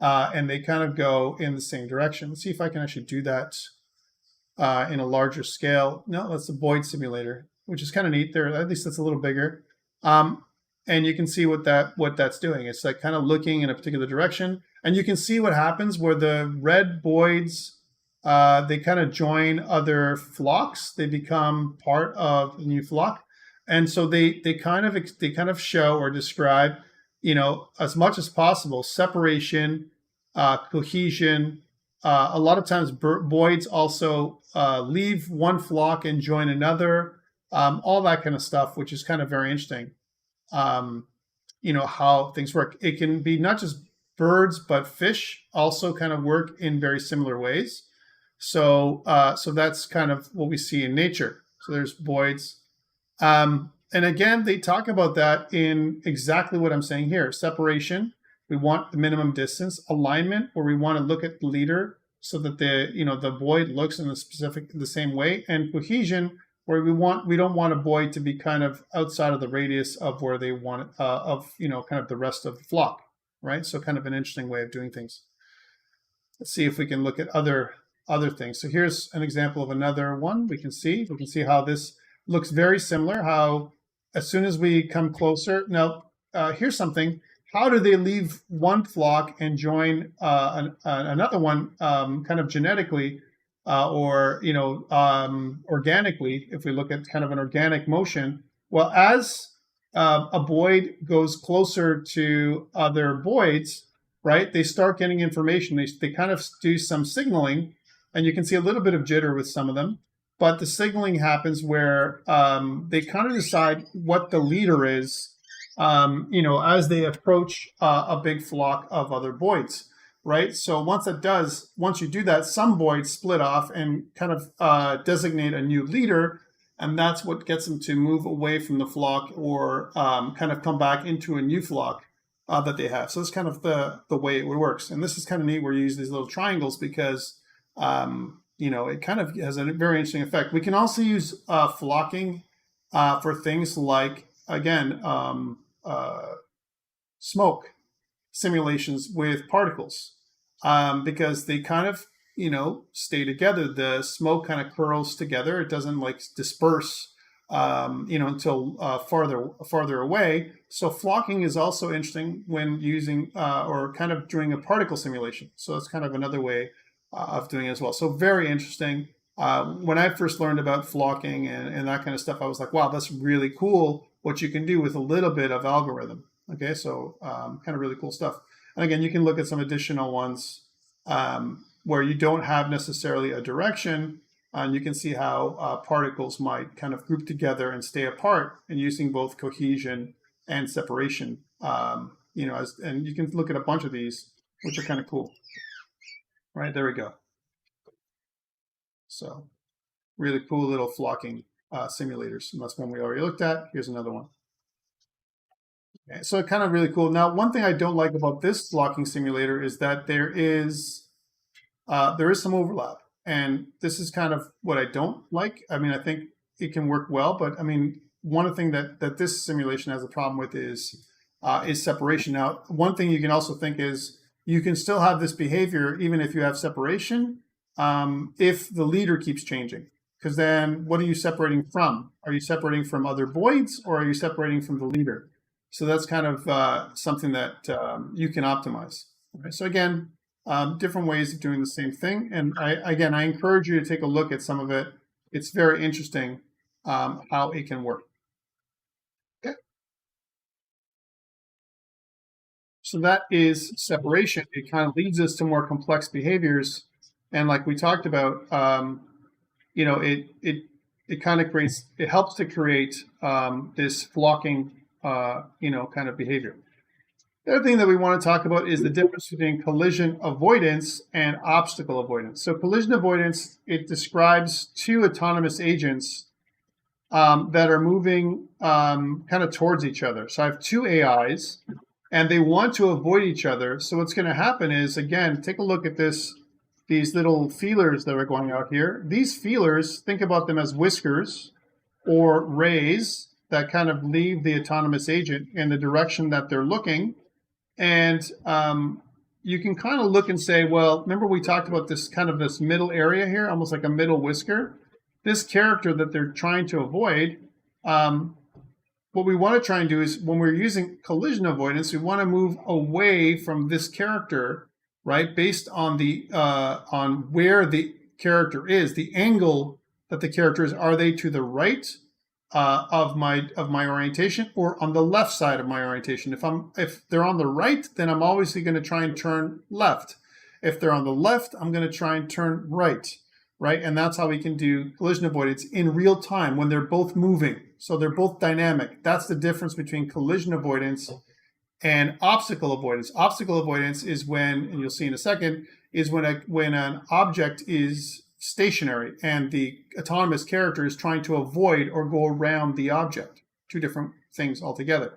and they kind of go in the same direction. Let's see if I can actually do that in a larger scale. No, that's the Boyd simulator, which is kind of neat there. At least that's a little bigger. And you can see what that's doing. It's like kind of looking in a particular direction. And you can see what happens where the red Boids, they kind of join other flocks. They become part of a new flock. And so they kind of show or describe, as much as possible, separation, cohesion. A lot of times Boids also leave one flock and join another, all that kind of stuff, which is kind of very interesting. How things work. It can be not just birds, but fish also kind of work in very similar ways. So that's kind of what we see in nature. So there's Boids. And again, they talk about that in exactly what I'm saying here. Separation, we want the minimum distance. Alignment, where we want to look at the leader so that the Boid looks in the same way. And cohesion, where we don't want a Boid to be kind of outside of the radius of where they want it, kind of the rest of the flock, right? So kind of an interesting way of doing things. Let's see if we can look at other things. So here's an example of another one. We can see how this looks very similar, how as soon as we come closer, now here's something. how do they leave one flock and join another one, kind of genetically, or organically? If we look at kind of an organic motion, well, as a boyd goes closer to other boyds, right? They start getting information. They kind of do some signaling, and you can see a little bit of jitter with some of them. But the signaling happens where they kind of decide what the leader is, as they approach a big flock of other boyds, right? So once you do that, some boyds split off and kind of designate a new leader, and that's what gets them to move away from the flock or kind of come back into a new flock that they have. So it's kind of the way it works. And this is kind of neat where you use these little triangles because it kind of has a very interesting effect. We can also use flocking for things like, again, smoke simulations with particles, because they kind of, stay together. The smoke kind of curls together. It doesn't like disperse, until farther away. So flocking is also interesting when using or kind of doing a particle simulation. So it's kind of another way of doing it as well. So very interesting. When I first learned about flocking and that kind of stuff, I was like, wow, that's really cool what you can do with a little bit of algorithm. Okay, so kind of really cool stuff. And again, you can look at some additional ones where you don't have necessarily a direction, and you can see how particles might kind of group together and stay apart, and using both cohesion and separation. And you can look at a bunch of these, which are kind of cool. Right, there we go. So really cool little flocking simulators. And that's one we already looked at. Here's another one. Okay, so kind of really cool. Now, one thing I don't like about this flocking simulator is that there is some overlap. And this is kind of what I don't like. I mean, I think it can work well, but I mean, one thing that this simulation has a problem with is separation. Now, one thing you can also think is you can still have this behavior even if you have separation, if the leader keeps changing. Because then what are you separating from? Are you separating from other boyds, or are you separating from the leader? So that's kind of something that you can optimize. Okay? So again, different ways of doing the same thing. And I encourage you to take a look at some of it. It's very interesting how it can work. Okay. So that is separation. It kind of leads us to more complex behaviors. And like we talked about, it kind of creates, it helps to create this flocking, kind of behavior. The other thing that we want to talk about is the difference between collision avoidance and obstacle avoidance. So collision avoidance, it describes two autonomous agents that are moving kind of towards each other. So I have two AIs, and they want to avoid each other. So what's going to happen is, again, take a look at these little feelers that are going out here. These feelers, think about them as whiskers or rays that kind of leave the autonomous agent in the direction that they're looking. And you can kind of look and say, well, remember we talked about this kind of this middle area here, almost like a middle whisker? This character that they're trying to avoid, what we want to try and do is when we're using collision avoidance, we want to move away from this character, right? Based on the on where the character is, the angle that the character is. Are they to the right of my orientation, or on the left side of my orientation? If they're on the right, then I'm obviously going to try and turn left. If they're on the left, I'm going to try and turn right. Right, and that's how we can do collision avoidance in real time when they're both moving. So they're both dynamic. That's the difference between collision avoidance and obstacle avoidance. Obstacle avoidance is when, and you'll see in a second, is when an object is stationary and the autonomous character is trying to avoid or go around the object. Two different things altogether.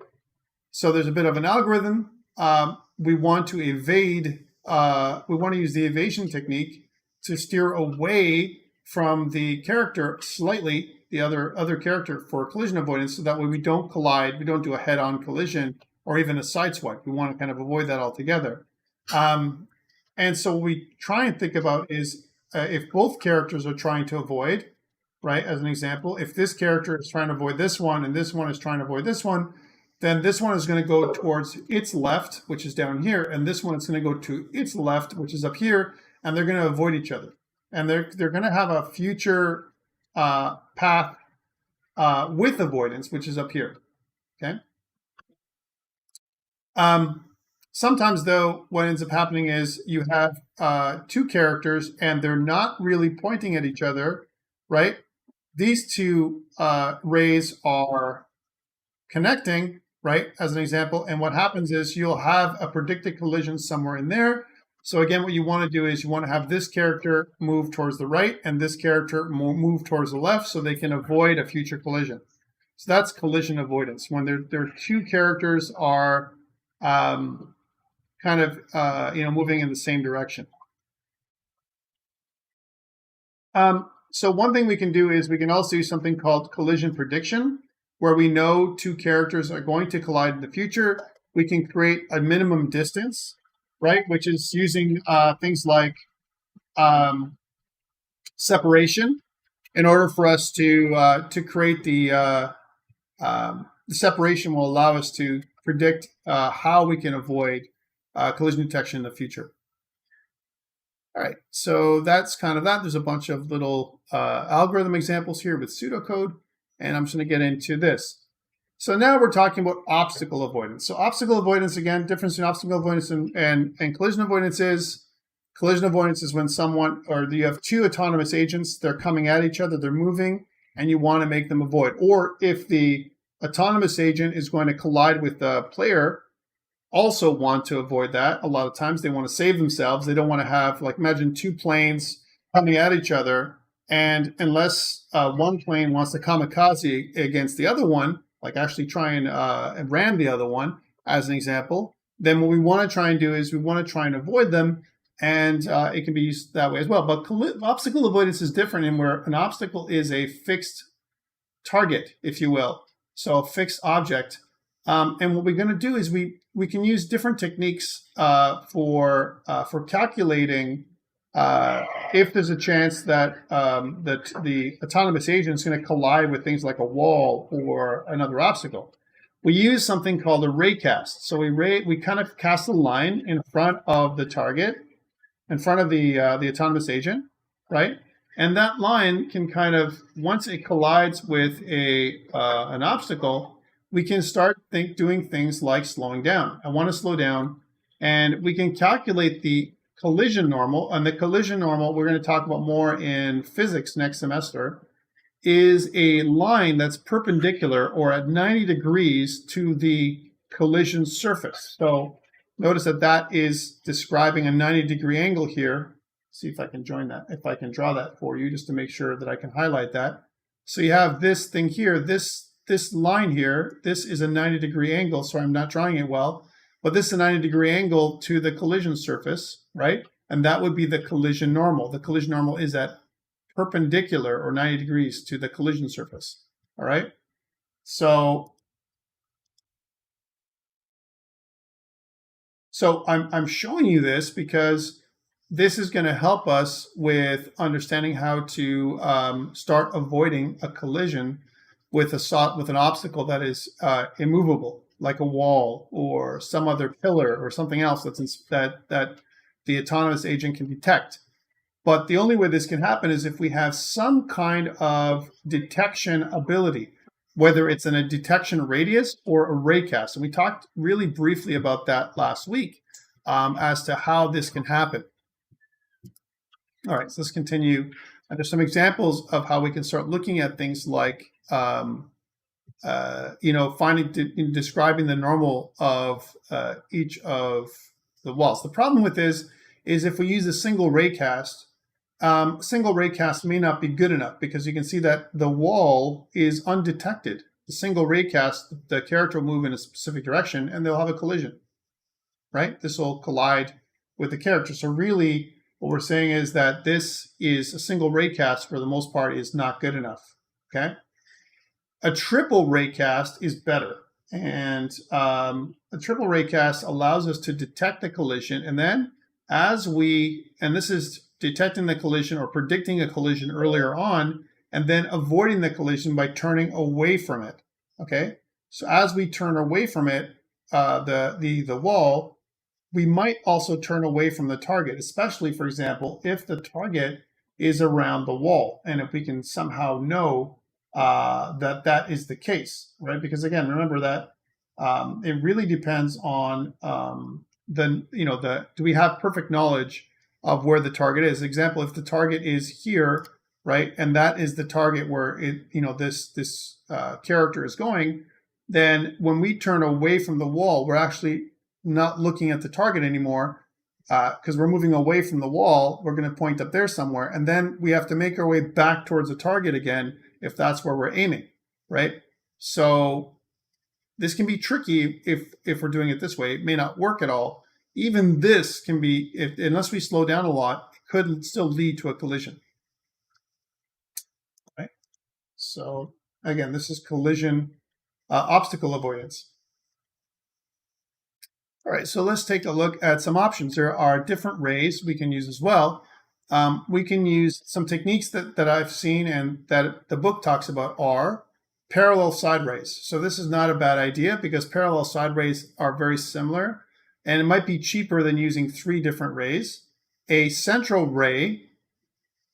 So there's a bit of an algorithm. We want to evade. We want to use the evasion technique to steer away from the character slightly, the other character, for collision avoidance, so that way we don't collide, we don't do a head-on collision or even a sideswipe. We want to kind of avoid that altogether. And so what we try and think about is if both characters are trying to avoid, right, as an example, if this character is trying to avoid this one and this one is trying to avoid this one, then this one is going to go towards its left, which is down here, and this one is going to go to its left, which is up here, and they're going to avoid each other. And they're going to have a future path with avoidance, which is up here. Okay. Sometimes, though, what ends up happening is you have two characters, and they're not really pointing at each other, right? These two rays are connecting, right, as an example. And what happens is you'll have a predicted collision somewhere in there. So again, what you want to do is you want to have this character move towards the right and this character move towards the left so they can avoid a future collision. So that's collision avoidance, when their two characters are kind of moving in the same direction. So one thing we can do is we can also do something called collision prediction, where we know two characters are going to collide in the future. We can create a minimum distance, right, which is using things like separation in order for us to create the separation will allow us to predict how we can avoid collision detection in the future. All right, so that's kind of that. There's a bunch of little algorithm examples here with pseudocode, and I'm just going to get into this. So now we're talking about obstacle avoidance. So obstacle avoidance, again, difference between obstacle avoidance and collision avoidance is when someone, or you have two autonomous agents, they're coming at each other, they're moving, and you want to make them avoid. Or if the autonomous agent is going to collide with the player, also want to avoid that. A lot of times they want to save themselves. They don't want to have, like, imagine two planes coming at each other, and unless one plane wants to kamikaze against the other one, like actually try and ram the other one, as an example, then what we want to try and do is we want to try and avoid them, and it can be used that way as well. But obstacle avoidance is different in where an obstacle is a fixed target, if you will, so a fixed object. And what we're going to do is we can use different techniques for calculating if there's a chance that that the autonomous agent is going to collide with things like a wall or another obstacle. We use something called a ray cast. So we kind of cast a line in front of the target, in front of the autonomous agent, right? And that line can kind of, once it collides with an obstacle, we can start doing things like slowing down. I want to slow down, and we can calculate the collision normal. And the collision normal, we're going to talk about more in physics next semester, is a line that's perpendicular or at 90 degrees to the collision surface. So notice that that is describing a 90-degree angle here. See if I can join that, if I can draw that for you, just to make sure that I can highlight that. So you have this thing here, this line here, this is a 90-degree angle, so I'm not drawing it well, but this is a 90-degree angle to the collision surface, right? And that would be the collision normal. The collision normal is at perpendicular or 90 degrees to the collision surface, all right? So I'm showing you this because this is going to help us with understanding how to start avoiding a collision with an obstacle that is immovable, like a wall or some other pillar or something else that the autonomous agent can detect. But the only way this can happen is if we have some kind of detection ability, whether it's in a detection radius or a raycast. And we talked really briefly about that last week as to how this can happen. All right, so let's continue. There's some examples of how we can start looking at things like describing the normal of each of the walls. The problem with this is if we use a single raycast may not be good enough, because you can see that the wall is undetected. The single raycast, the character will move in a specific direction and they'll have a collision, right? This will collide with the character. So really what we're saying is that this is a single raycast, for the most part, is not good enough, okay? A triple raycast is better. And a triple raycast allows us to detect the collision, and then and this is detecting the collision or predicting a collision earlier on, and then avoiding the collision by turning away from it, okay? So as we turn away from it, the wall, we might also turn away from the target, especially, for example, if the target is around the wall, and if we can somehow know that that is the case, right? Because again, remember that it really depends on do we have perfect knowledge of where the target is? Example, if the target is here, right, and that is the target where this character is going, then when we turn away from the wall, we're actually not looking at the target anymore because we're moving away from the wall. We're going to point up there somewhere, and then we have to make our way back towards the target again if that's where we're aiming, right? So this can be tricky if we're doing it this way. It may not work at all. Even this can be, unless we slow down a lot, it could still lead to a collision, right? So again, this is collision obstacle avoidance. All right, so let's take a look at some options. There are different rays we can use as well. We can use some techniques that I've seen and that the book talks about are parallel side rays. So this is not a bad idea because parallel side rays are very similar and it might be cheaper than using 3 different rays. A central ray,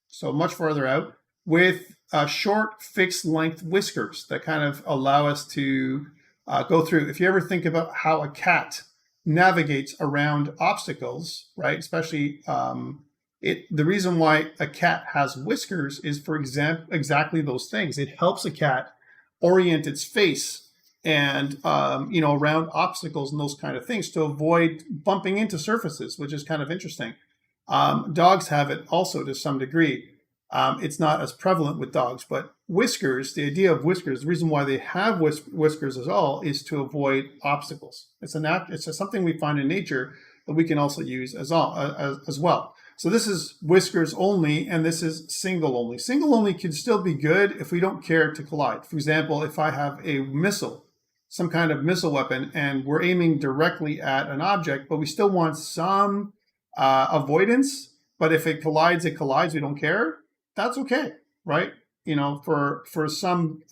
so much further out, with short fixed length whiskers that kind of allow us to go through. If you ever think about how a cat navigates around obstacles, right? Especially the reason why a cat has whiskers is for exactly those things. It helps a cat orient its face and around obstacles and those kind of things to avoid bumping into surfaces, which is kind of interesting. Dogs have it also to some degree. It's not as prevalent with dogs, but whiskers, the idea of whiskers, the reason why they have whiskers at all is to avoid obstacles. It's something we find in nature that we can also use as well. So this is whiskers only, and this is single only. Single only can still be good if we don't care to collide. For example, if I have a missile, some kind of missile weapon, and we're aiming directly at an object, but we still want some avoidance, but if it collides, we don't care. That's okay, right? For some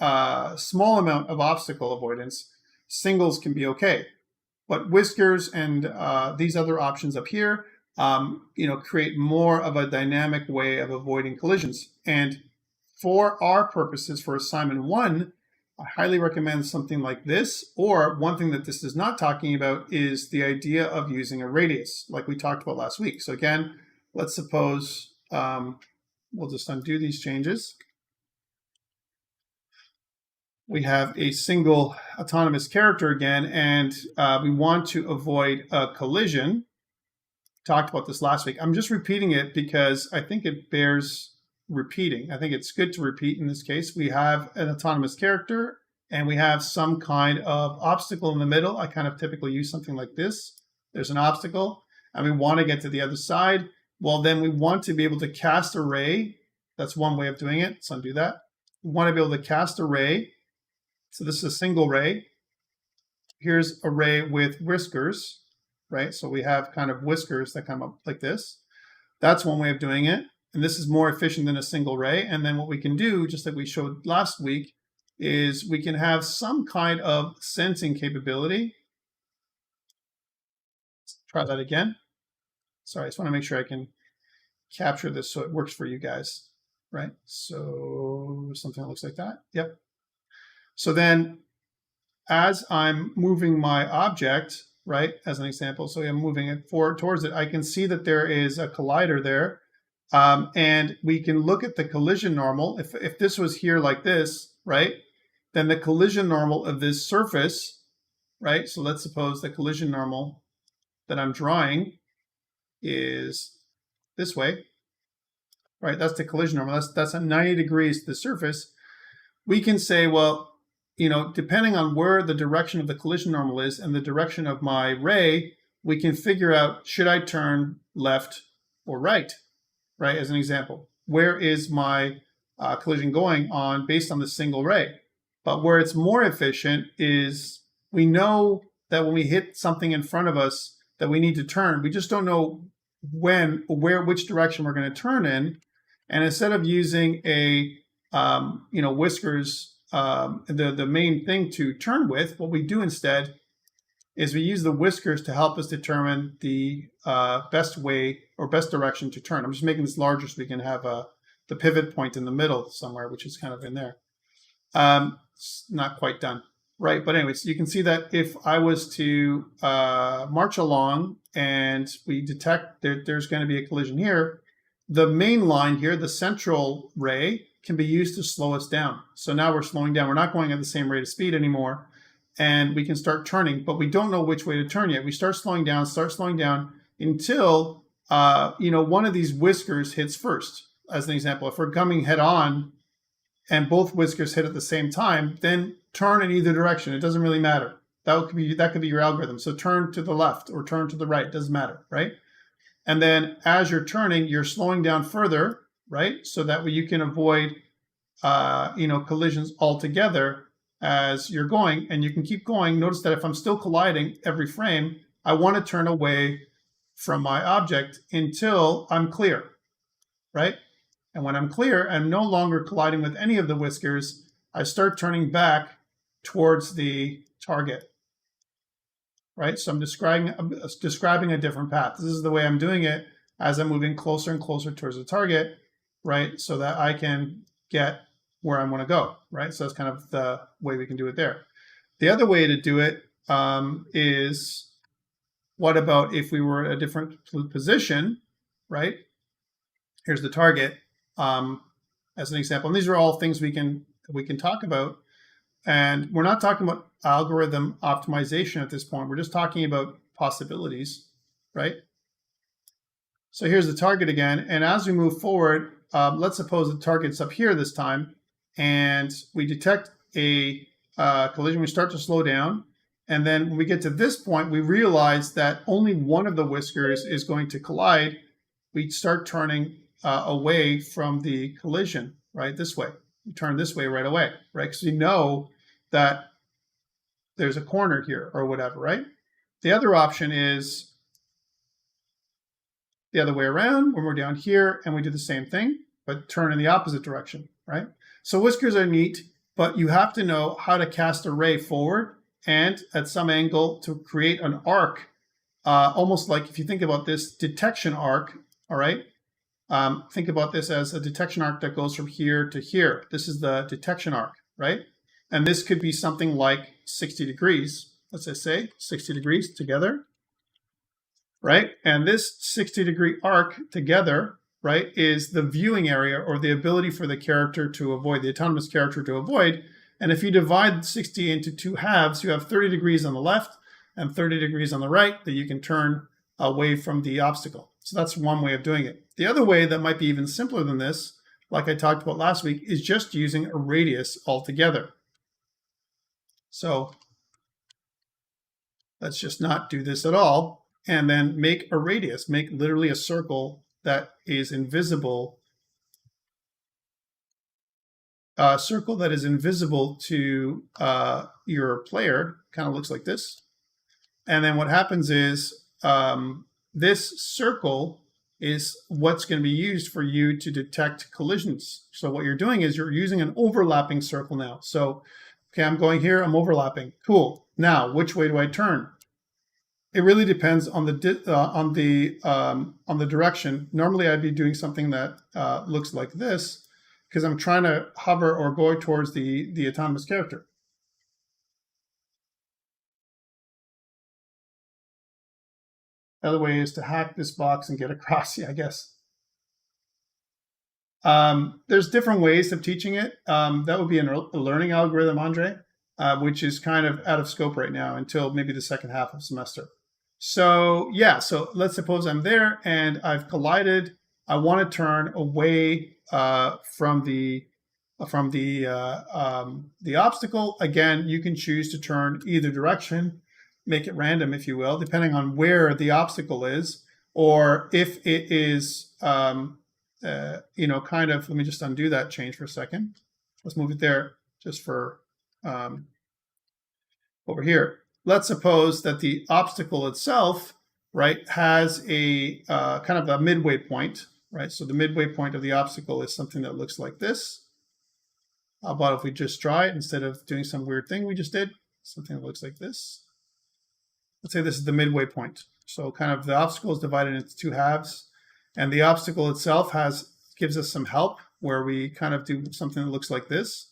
small amount of obstacle avoidance, singles can be okay. But whiskers and these other options up here, create more of a dynamic way of avoiding collisions. And for our purposes, for assignment 1, I highly recommend something like this. Or one thing that this is not talking about is the idea of using a radius, like we talked about last week. So again, let's suppose we'll just undo these changes. We have a single autonomous character again, and we want to avoid a collision. Talked about this last week. I'm just repeating it because I think it bears repeating. I think it's good to repeat in this case. We have an autonomous character and we have some kind of obstacle in the middle. I kind of typically use something like this. There's an obstacle and we want to get to the other side. Well, then we want to be able to cast a ray. That's one way of doing it. Let's undo that. We want to be able to cast a ray. So this is a single ray. Here's a ray with whiskers, right? So we have kind of whiskers that come up like this. That's one way of doing it. And this is more efficient than a single ray. And then what we can do, just like we showed last week, is we can have some kind of sensing capability. Let's try that again. Sorry, I just want to make sure I can capture this so it works for you guys, right? So something that looks like that. Yep. So then as I'm moving my object, right, as an example, so I'm moving it forward towards it, I can see that there is a collider there. And we can look at the collision normal. If this was here like this, right, then the collision normal of this surface, right, so let's suppose the collision normal that I'm drawing is this way, right, that's the collision normal. That's at 90 degrees to the surface. We can say, well, depending on where the direction of the collision normal is and the direction of my ray, we can figure out, should I turn left or right, as an example. Where is my collision going on based on the single ray? But where it's more efficient is we know that when we hit something in front of us that we need to turn, we just don't know which direction we're going to turn in. And instead of using a whiskers the main thing to turn with, what we do instead is we use the whiskers to help us determine the best way or best direction to turn. I'm just making this larger so we can have the pivot point in the middle somewhere, which is kind of in there. It's not quite done. Right, but anyways, you can see that if I was to march along and we detect there's going to be a collision here, the main line here, the central ray, can be used to slow us down. So now we're slowing down. We're not going at the same rate of speed anymore, and we can start turning, but we don't know which way to turn yet. We start slowing down until one of these whiskers hits first. As an example, if we're coming head on and both whiskers hit at the same time, then turn in either direction. It doesn't really matter. That could be your algorithm. So turn to the left or turn to the right. It doesn't matter, right? And then as you're turning, you're slowing down further, right? So that way you can avoid, collisions altogether as you're going, and you can keep going. Notice that if I'm still colliding every frame, I want to turn away from my object until I'm clear, right? And when I'm clear, I'm no longer colliding with any of the whiskers. I start turning back towards the target, right? So I'm describing a different path. This is the way I'm doing it as I'm moving closer and closer towards the target, right? So that I can get where I want to go, right? So that's kind of the way we can do it there. The other way to do it is, what about if we were at a different position, right? Here's the target as an example. And these are all things we can talk about. And we're not talking about algorithm optimization at this point. We're just talking about possibilities, right? So here's the target again. And as we move forward, let's suppose the target's up here this time, and we detect a collision. We start to slow down. And then when we get to this point, we realize that only one of the whiskers is going to collide. We start turning away from the collision, right? This way. You turn this way right away, right? Because you know that there's a corner here or whatever, right? The other option is the other way around, when we're down here and we do the same thing, but turn in the opposite direction, right? So whiskers are neat, but you have to know how to cast a ray forward and at some angle to create an arc, almost like if you think about this detection arc, all right? Think about this as a detection arc that goes from here to here. This is the detection arc, right? And this could be something like 60 degrees. Let's just say 60 degrees together, right? And this 60-degree arc together, right, is the viewing area or the ability for the character to avoid, the autonomous character to avoid. And if you divide 60 into two halves, you have 30 degrees on the left and 30 degrees on the right that you can turn away from the obstacle. So that's one way of doing it. The other way that might be even simpler than this, like I talked about last week, is just using a radius altogether. So let's just not do this at all, and then make a radius, make literally a circle that is invisible, to your player. Kind of looks like this. And then what happens is this circle is what's going to be used for you to detect collisions. So what you're doing is you're using an overlapping circle now. So, okay, I'm going here, I'm overlapping. Cool. Now, which way do I turn? It really depends on the direction. Normally, I'd be doing something that looks like this because I'm trying to hover or go towards the autonomous character. Other way is to hack this box and get across, I guess. There's different ways of teaching it. That would be a learning algorithm, Andre, which is kind of out of scope right now until maybe the second half of semester. So yeah, so let's suppose I'm there and I've collided. I want to turn away from the obstacle. Again, you can choose to turn either direction, make it random, if you will, depending on where the obstacle is, or if it is, kind of, let me just undo that change for a second. Let's move it there just for over here. Let's suppose that the obstacle itself, right, has a kind of a midway point, right? So the midway point of the obstacle is something that looks like this. How about if we just try it instead of doing some weird thing we just did? Something that looks like this. Let's say this is the midway point. So kind of the obstacle is divided into two halves, and the obstacle itself gives us some help where we kind of do something that looks like this,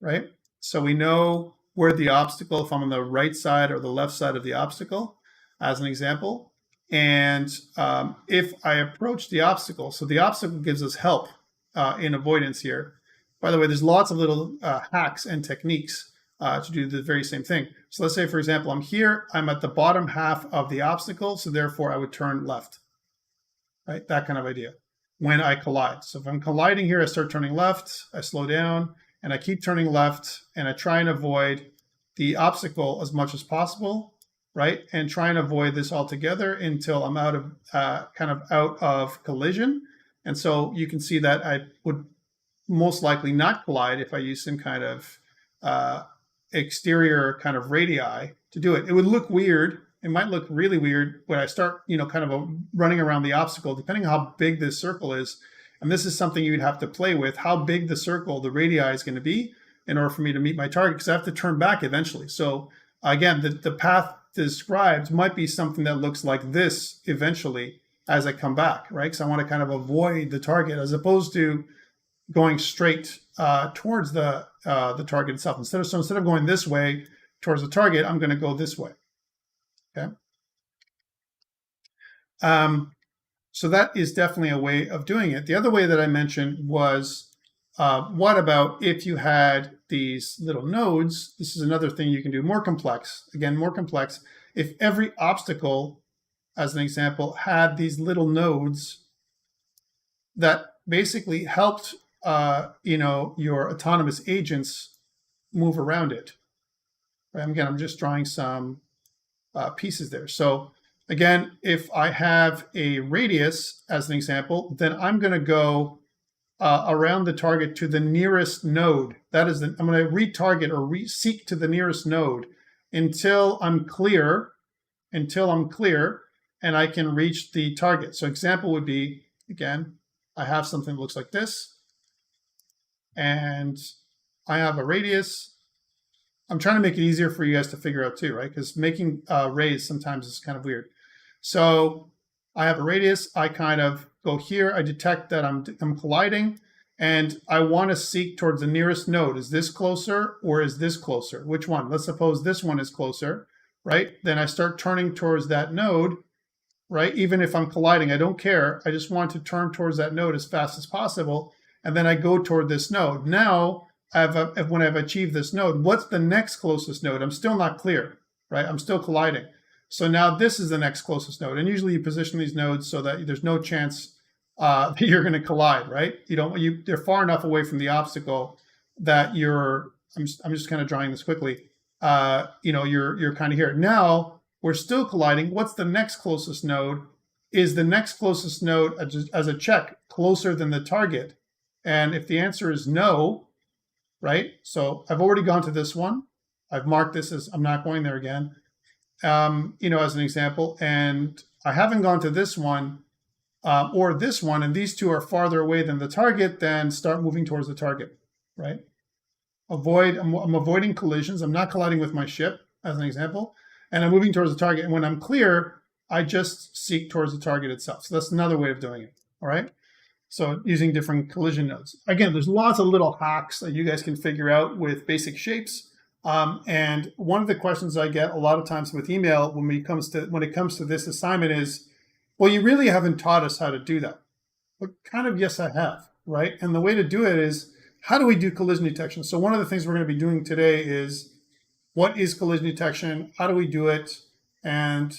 right? So we know where the obstacle, if I'm on the right side or the left side of the obstacle, as an example. And if I approach the obstacle, so the obstacle gives us help in avoidance here. By the way, there's lots of little hacks and techniques to do the very same thing. So let's say, for example, I'm here, I'm at the bottom half of the obstacle, so therefore I would turn left, right? That kind of idea when I collide. So if I'm colliding here, I start turning left, I slow down, and I keep turning left, and I try and avoid the obstacle as much as possible, right? And try and avoid this altogether until I'm out of out of collision. And so you can see that I would most likely not collide if I use some kind of exterior kind of radii to do it. It would look weird. It might look really weird when I start, kind of running around the obstacle, depending on how big this circle is. And this is something you'd have to play with, how big the circle, the radii is going to be in order for me to meet my target, because I have to turn back eventually. So again, the path described might be something that looks like this eventually as I come back, right? Because I want to kind of avoid the target as opposed to going straight towards the target itself. Instead of going this way towards the target, I'm going to go this way. Okay. So that is definitely a way of doing it. The other way that I mentioned was, what about if you had these little nodes? This is another thing you can do, more complex. Again, more complex. If every obstacle, as an example, had these little nodes that basically helped, your autonomous agents move around it. Right? Again, I'm just drawing some pieces there. So again, if I have a radius as an example, then I'm going to go around the target to the nearest node. That is, I'm going to retarget or seek to the nearest node until I'm clear, and I can reach the target. So example would be, again, I have something that looks like this, and I have a radius. I'm trying to make it easier for you guys to figure out too, right? Because making rays sometimes is kind of weird. So I have a radius. I kind of go here. I detect that I'm colliding, and I want to seek towards the nearest node. Is this closer or is this closer? Which one? Let's suppose this one is closer, right? Then I start turning towards that node, right? Even if I'm colliding, I don't care. I just want to turn towards that node as fast as possible. And then I go toward this node. Now, when I've achieved this node, what's the next closest node? I'm still not clear, right? I'm still colliding. So now this is the next closest node. And usually you position these nodes so that there's no chance that you're going to collide, right? They're far enough away from the obstacle that I'm just kind of drawing this quickly. You're kind of here. Now we're still colliding. What's the next closest node? Is the next closest node, as a check, closer than the target? And if the answer is no, right? So I've already gone to this one. I've marked this as I'm not going there again, as an example. And I haven't gone to this one or this one, and these two are farther away than the target, then start moving towards the target, right? I'm avoiding collisions. I'm not colliding with my ship, as an example, and I'm moving towards the target. And when I'm clear, I just seek towards the target itself. So that's another way of doing it, all right? So using different collision nodes. Again, there's lots of little hacks that you guys can figure out with basic shapes. And one of the questions I get a lot of times with email when it comes to this assignment is, well, you really haven't taught us how to do that. But kind of, yes, I have, right? And the way to do it is, how do we do collision detection? So one of the things we're going to be doing today is, what is collision detection? How do we do it? And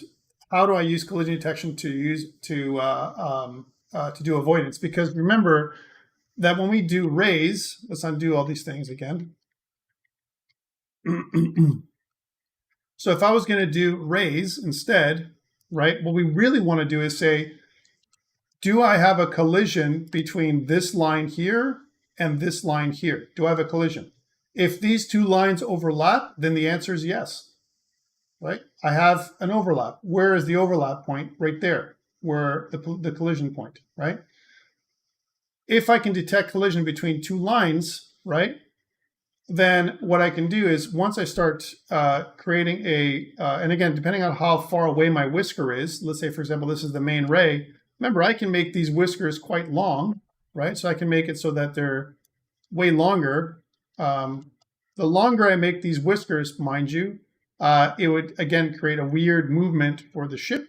how do I use collision detection to do avoidance? Because remember that when we do rays, let's undo all these things again. So if I was going to do rays instead, right, what we really want to do is say, do I have a collision between this line here and this line here? Do I have a collision? If these two lines overlap, then the answer is yes, right? I have an overlap. Where is the overlap point? Right there, where the collision point, right? if I can detect collision between two lines, right, then what I can do is once I start creating and again, depending on how far away my whisker is, let's say, for example, this is the main ray. Remember, I can make these whiskers quite long, right? So I can make it so that they're way longer. The longer I make these whiskers, mind you, it would, again, create a weird movement for the ship,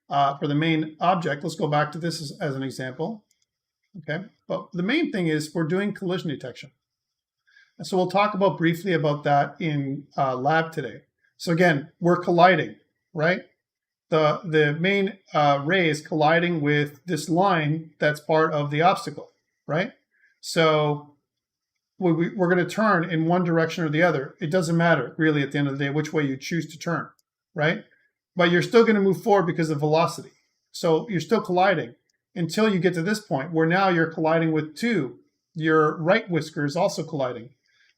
for the main object. Let's go back to this as an example. Okay, but the main thing is we're doing collision detection. And so we'll talk about briefly about that in lab today. So again, we're colliding, right? The main ray is colliding with this line that's part of the obstacle, right? So we're going to turn in one direction or the other. It doesn't matter, really, at the end of the day, which way you choose to turn, right? But you're still going to move forward because of velocity. So you're still colliding until you get to this point where now you're colliding with two. Your right whisker is also colliding.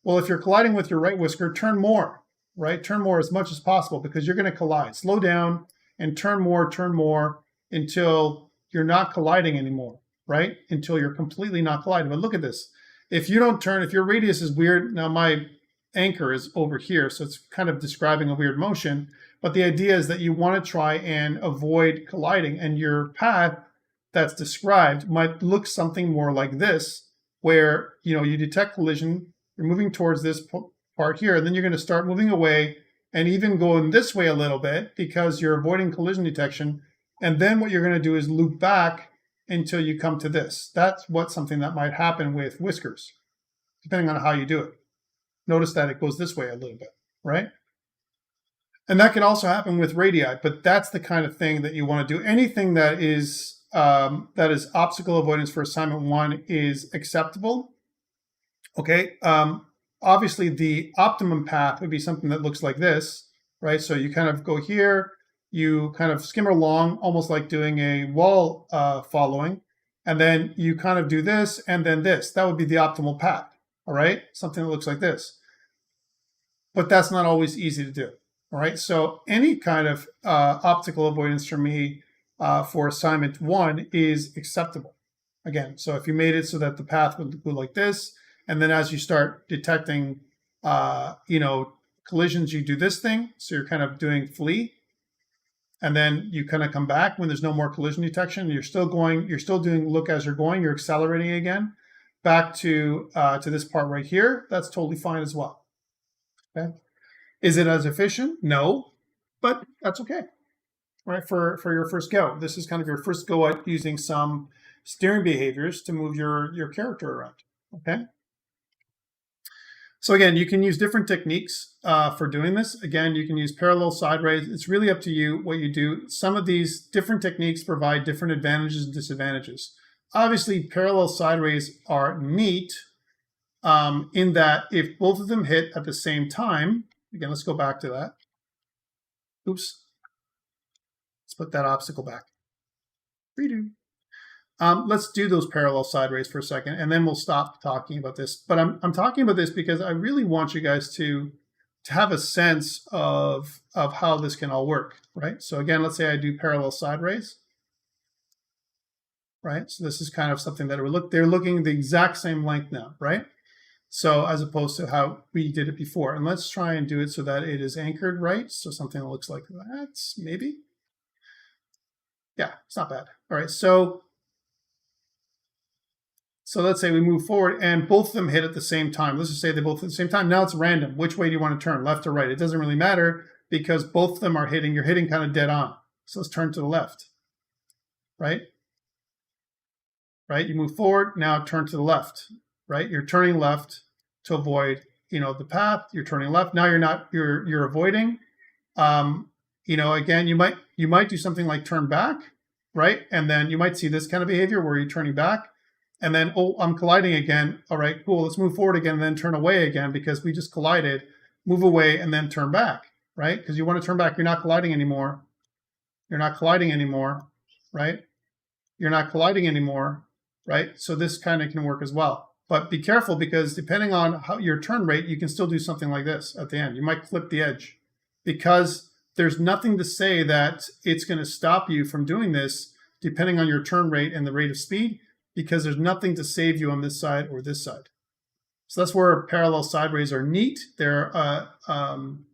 Well, if you're colliding with your right whisker, turn more, right? Turn more as much as possible because you're going to collide. Slow down and turn more until you're not colliding anymore, right? Until you're completely not colliding. But look at this. If you don't turn, if your radius is weird, now my anchor is over here, so it's kind of describing a weird motion. But the idea is that you want to try and avoid colliding, and your path that's described might look something more like this, where you detect collision. You're moving towards this part here, and then you're going to start moving away and even going this way a little bit because you're avoiding collision detection. And then what you're going to do is loop back until you come to this. That's something that might happen with whiskers, depending on how you do it. Notice that it goes this way a little bit, right? And that can also happen with radii, but that's the kind of thing that you want to do. Anything that is obstacle avoidance for assignment 1 is acceptable. Okay, obviously the optimum path would be something that looks like this, right? So you kind of go here, you kind of skim along, almost like doing a wall following, and then you kind of do this and then this. That would be the optimal path, all right? Something that looks like this. But that's not always easy to do, all right? So any kind of optical avoidance for me for assignment 1 is acceptable. Again, so if you made it so that the path would go like this, and then as you start detecting, collisions, you do this thing. So you're kind of doing flee. And then you kind of come back when there's no more collision detection. You're still doing look as you're going. You're accelerating again back to this part right here. That's totally fine as well. Okay. Is it as efficient? No, but that's okay. Right, for your first go. This is kind of your first go at using some steering behaviors to move your character around. Okay. So again, you can use different techniques for doing this. Again, you can use parallel side rays. It's really up to you what you do. Some of these different techniques provide different advantages and disadvantages. Obviously, parallel side rays are neat in that if both of them hit at the same time, again, let's go back to that. Oops. Let's put that obstacle back. Redo. Let's do those parallel side rays for a second, and then we'll stop talking about this. But I'm talking about this because I really want you guys to have a sense of how this can all work, right? So again, let's say I do parallel side rays, right? So this is kind of something that they're looking the exact same length now, right? So as opposed to how we did it before. And let's try and do it so that it is anchored right. So something that looks like that, maybe. Yeah, it's not bad. All right, so let's say we move forward and both of them hit at the same time. Let's just say they both at the same time. Now it's random. Which way do you want to turn, left or right? It doesn't really matter because both of them are hitting. You're hitting kind of dead on. So let's turn to the left, right? Right, you move forward, now turn to the left, right? You're turning left to avoid, the path. You're turning left. Now you're avoiding. Again, you might do something like turn back, right? And then you might see this kind of behavior where you're turning back. And then, oh, I'm colliding again. All right, cool. Let's move forward again and then turn away again because we just collided. Move away and then turn back, right? Because you want to turn back. You're not colliding anymore. You're not colliding anymore, right? You're not colliding anymore, right? So this kind of can work as well. But be careful because depending on how your turn rate, you can still do something like this at the end. You might flip the edge because there's nothing to say that it's going to stop you from doing this depending on your turn rate and the rate of speed. because there's nothing to save you on this side or this side. So that's where parallel side rays are neat. They're I'm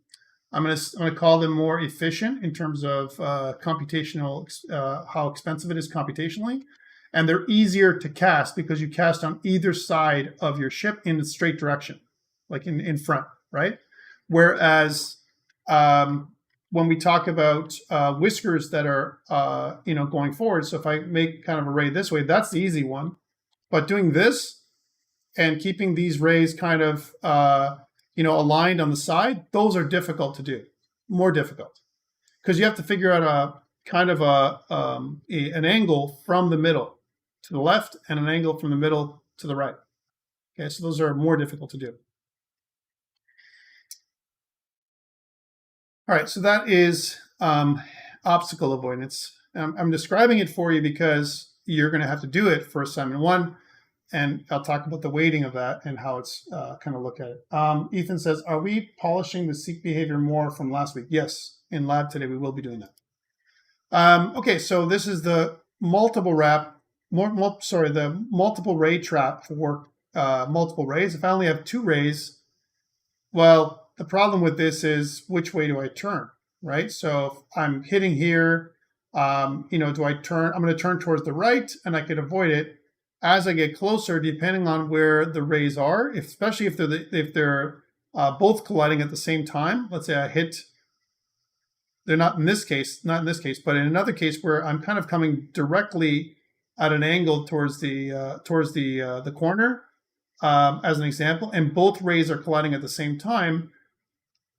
going to call them more efficient in terms of computational, how expensive it is computationally. And they're easier to cast because you cast on either side of your ship in the straight direction, like in front, right? Whereas when we talk about whiskers that are, going forward, so if I make kind of a ray this way, that's the easy one. But doing this and keeping these rays kind of, aligned on the side, those are difficult to do, more difficult. Because you have to figure out an angle from the middle to the left and an angle from the middle to the right. Okay, so those are more difficult to do. All right, so that is obstacle avoidance. I'm describing it for you because you're going to have to do it for assignment 1, and I'll talk about the weighting of that and how it's kind of look at it. Ethan says, are we polishing the seek behavior more from last week? Yes, in lab today we will be doing that. Okay, so this is the multiple ray trap for multiple rays. If I only have 2 rays, well, the problem with this is which way do I turn, right? So if I'm hitting here, do I turn? I'm going to turn towards the right, and I could avoid it as I get closer, depending on where the rays are, especially if they're both colliding at the same time. Let's say I hit. They're not in this case, but in another case where I'm kind of coming directly at an angle towards the corner, as an example, and both rays are colliding at the same time.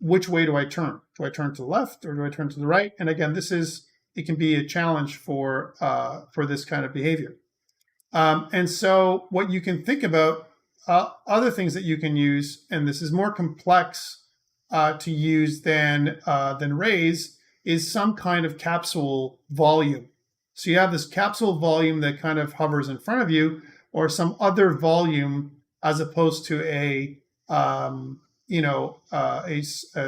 Which way do I turn? Do I turn to the left or do I turn to the right? And again, it can be a challenge for this kind of behavior. And so what you can think about, other things that you can use, and this is more complex to use than rays, is some kind of capsule volume. So you have this capsule volume that kind of hovers in front of you, or some other volume as opposed to a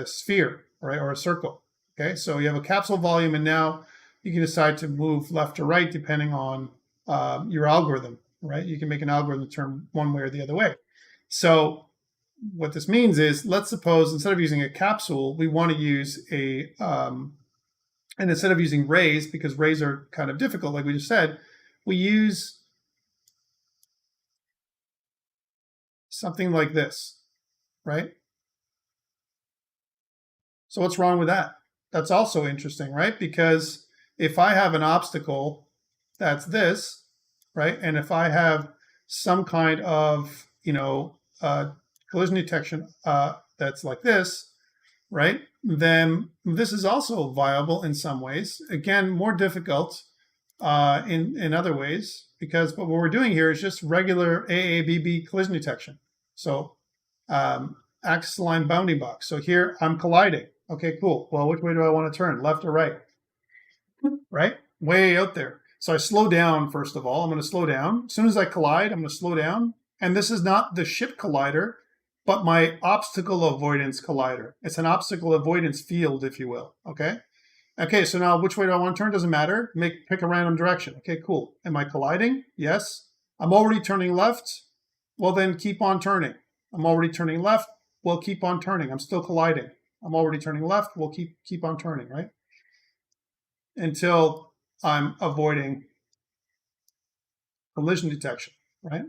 sphere, right, or a circle. Okay, so you have a capsule volume, and now you can decide to move left or right depending on your algorithm, right? You can make an algorithm turn one way or the other way. So what this means is, let's suppose instead of using a capsule, we want to use and instead of using rays, because rays are kind of difficult, like we just said, we use something like this, right? So what's wrong with that? That's also interesting, right? Because if I have an obstacle that's this, right? And if I have some kind of, collision detection that's like this, right? Then this is also viable in some ways. Again, more difficult in other ways, but what we're doing here is just regular AABB collision detection. So axis aligned bounding box. So here I'm colliding. Okay, cool. Well, which way do I want to turn? Left or right? Right? Way out there. So I slow down, first of all. I'm going to slow down. As soon as I collide, I'm going to slow down. And this is not the ship collider, but my obstacle avoidance collider. It's an obstacle avoidance field, if you will. Okay? Okay, so now which way do I want to turn? Doesn't matter. Pick a random direction. Okay, cool. Am I colliding? Yes. I'm already turning left. Well, then keep on turning. I'm already turning left. Well, keep on turning. I'm still colliding. I'm already turning left. We'll keep on turning, right? Until I'm avoiding collision detection, right?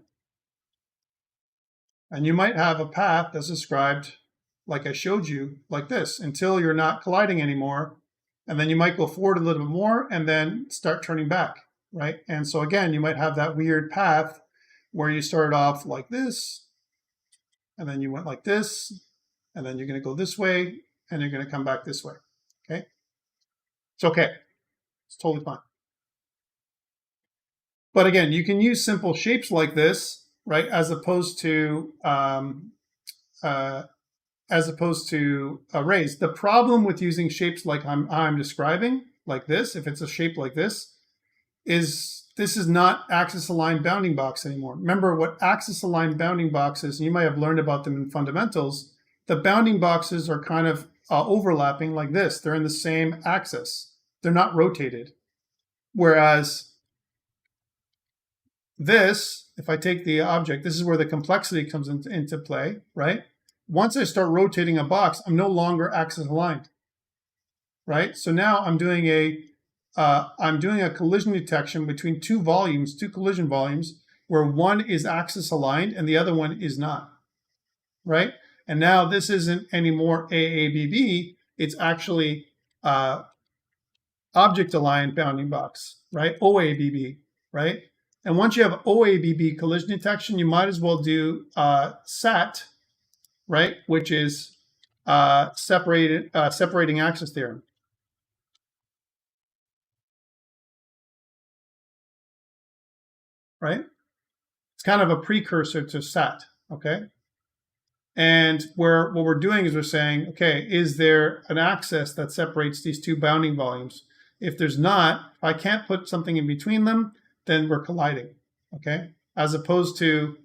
And you might have a path that's described like I showed you, like this, until you're not colliding anymore. And then you might go forward a little bit more and then start turning back, right? And so again, you might have that weird path where you started off like this, and then you went like this, and then you're going to go this way, and you're going to come back this way, okay? It's okay. It's totally fine. But again, you can use simple shapes like this, right, as opposed to arrays. The problem with using shapes like I'm describing, like this, if it's a shape like this is not axis-aligned bounding box anymore. Remember what axis-aligned bounding boxes, and you might have learned about them in fundamentals, the bounding boxes are kind of overlapping like this. They're in the same axis. They're not rotated. Whereas this, if I take the object, this is where the complexity comes into play, right? Once I start rotating a box, I'm no longer axis aligned, right? So now I'm doing a collision detection between two collision volumes, where one is axis aligned and the other one is not, right? And now this isn't anymore AABB, it's actually object aligned bounding box, right? OABB, right? And once you have OABB collision detection, you might as well do SAT, right? Which is separating axis theorem. Right? It's kind of a precursor to SAT, okay? And what we're doing is we're saying, okay, is there an axis that separates these two bounding volumes? If there's not, if I can't put something in between them, then we're colliding, okay? As opposed to,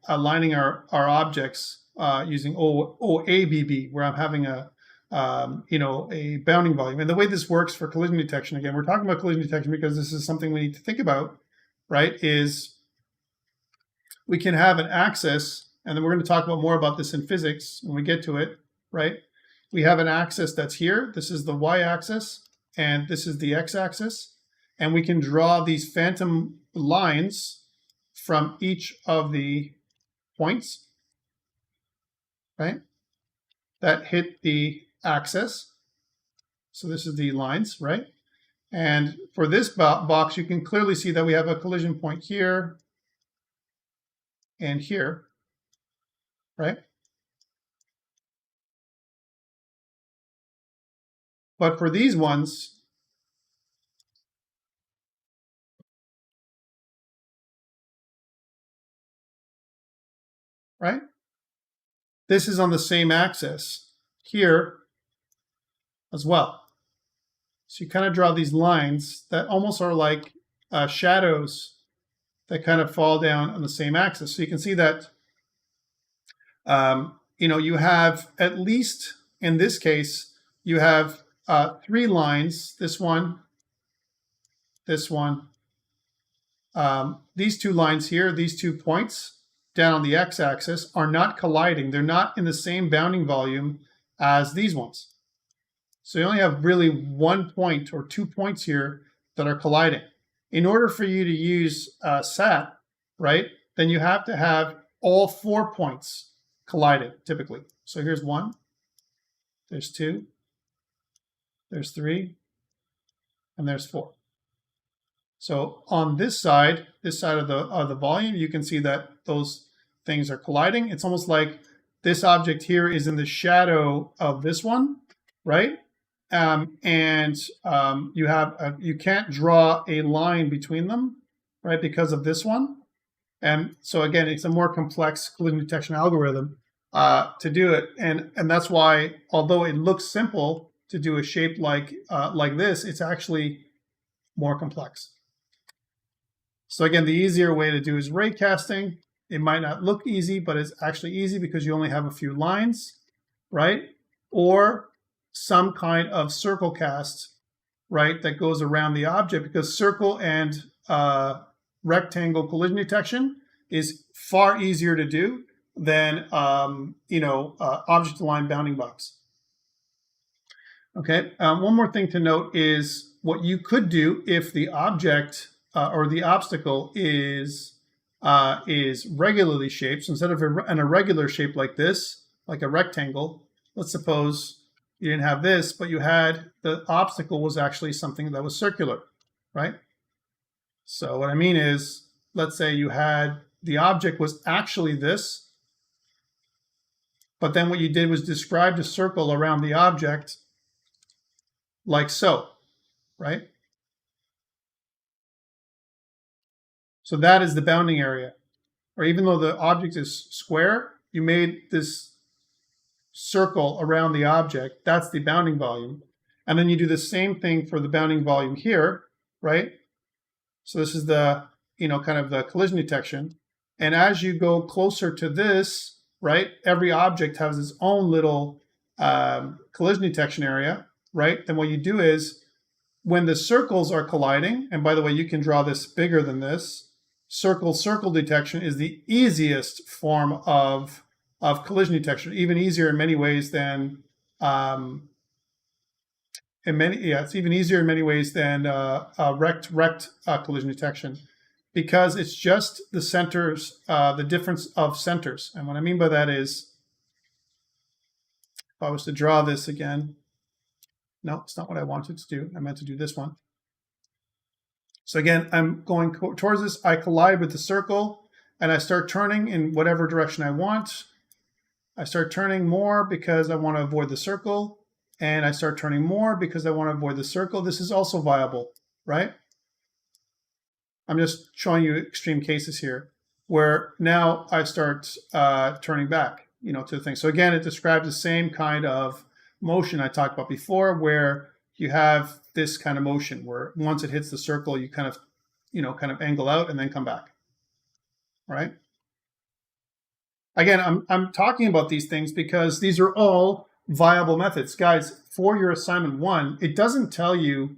aligning our objects using OABB, where I'm having a bounding volume. And the way this works for collision detection, again, we're talking about collision detection because this is something we need to think about, right? Is we can have an axis, and then we're going to talk about more about this in physics when we get to it, right? We have an axis that's here. This is the y-axis, and this is the x-axis. And we can draw these phantom lines from each of the points, right? That hit the axis. So this is the lines, right? And for this box, you can clearly see that we have a collision point here and here, right? But for these ones, right? This is on the same axis here as well. So you kind of draw these lines that almost are like shadows that kind of fall down on the same axis. So you can see that, you have, at least in this case, you have 3 lines, this one, these 2 lines here, these 2 points down on the x-axis are not colliding. They're not in the same bounding volume as these ones. So you only have really 1 point or 2 points here that are colliding. In order for you to use SAT, right, then you have to have all 4 points colliding, typically. So here's 1, there's 2, there's 3, and there's 4. So on this side of the volume, you can see that those things are colliding. It's almost like this object here is in the shadow of this one, right? You can't draw a line between them, right, because of this one. And so again, it's a more complex collision detection algorithm to do it, and that's why, although it looks simple to do a shape like this, it's actually more complex. So again, the easier way to do is ray casting. It might not look easy, but it's actually easy because you only have a few lines, right? Or some kind of circle cast, right, that goes around the object, because circle and rectangle collision detection is far easier to do than object aligned bounding box. Okay, one more thing to note is what you could do if the object or the obstacle is regularly shaped. So instead of an irregular shape like this, like a rectangle, let's suppose you didn't have this, but you had the obstacle was actually something that was circular, right? So what I mean is, let's say you had the object was actually this, but then what you did was describe the circle around the object like so, right? So that is the bounding area. Or even though the object is square, you made this circle around the object. That's the bounding volume. And then you do the same thing for the bounding volume here, right? So this is the, kind of the collision detection. And as you go closer to this, right, every object has its own little collision detection area, right? Then what you do is when the circles are colliding, and by the way, you can draw this bigger than this, circle detection is the easiest form of collision detection, even easier in many ways than it's even easier in many ways than rect collision detection, because it's just the centers, the difference of centers. And what I mean by that is, if I was to draw this again, no, it's not what I wanted to do. I meant to do this one. So again, I'm going towards this. I collide with the circle, and I start turning in whatever direction I want. I start turning more because I want to avoid the circle, and I start turning more because I want to avoid the circle. This is also viable, right? I'm just showing you extreme cases here where now I start turning back, to the thing. So again, it describes the same kind of motion I talked about before, where you have this kind of motion where once it hits the circle, you kind of angle out and then come back, right? Again, I'm talking about these things because these are all viable methods. Guys, for your assignment 1, it doesn't tell you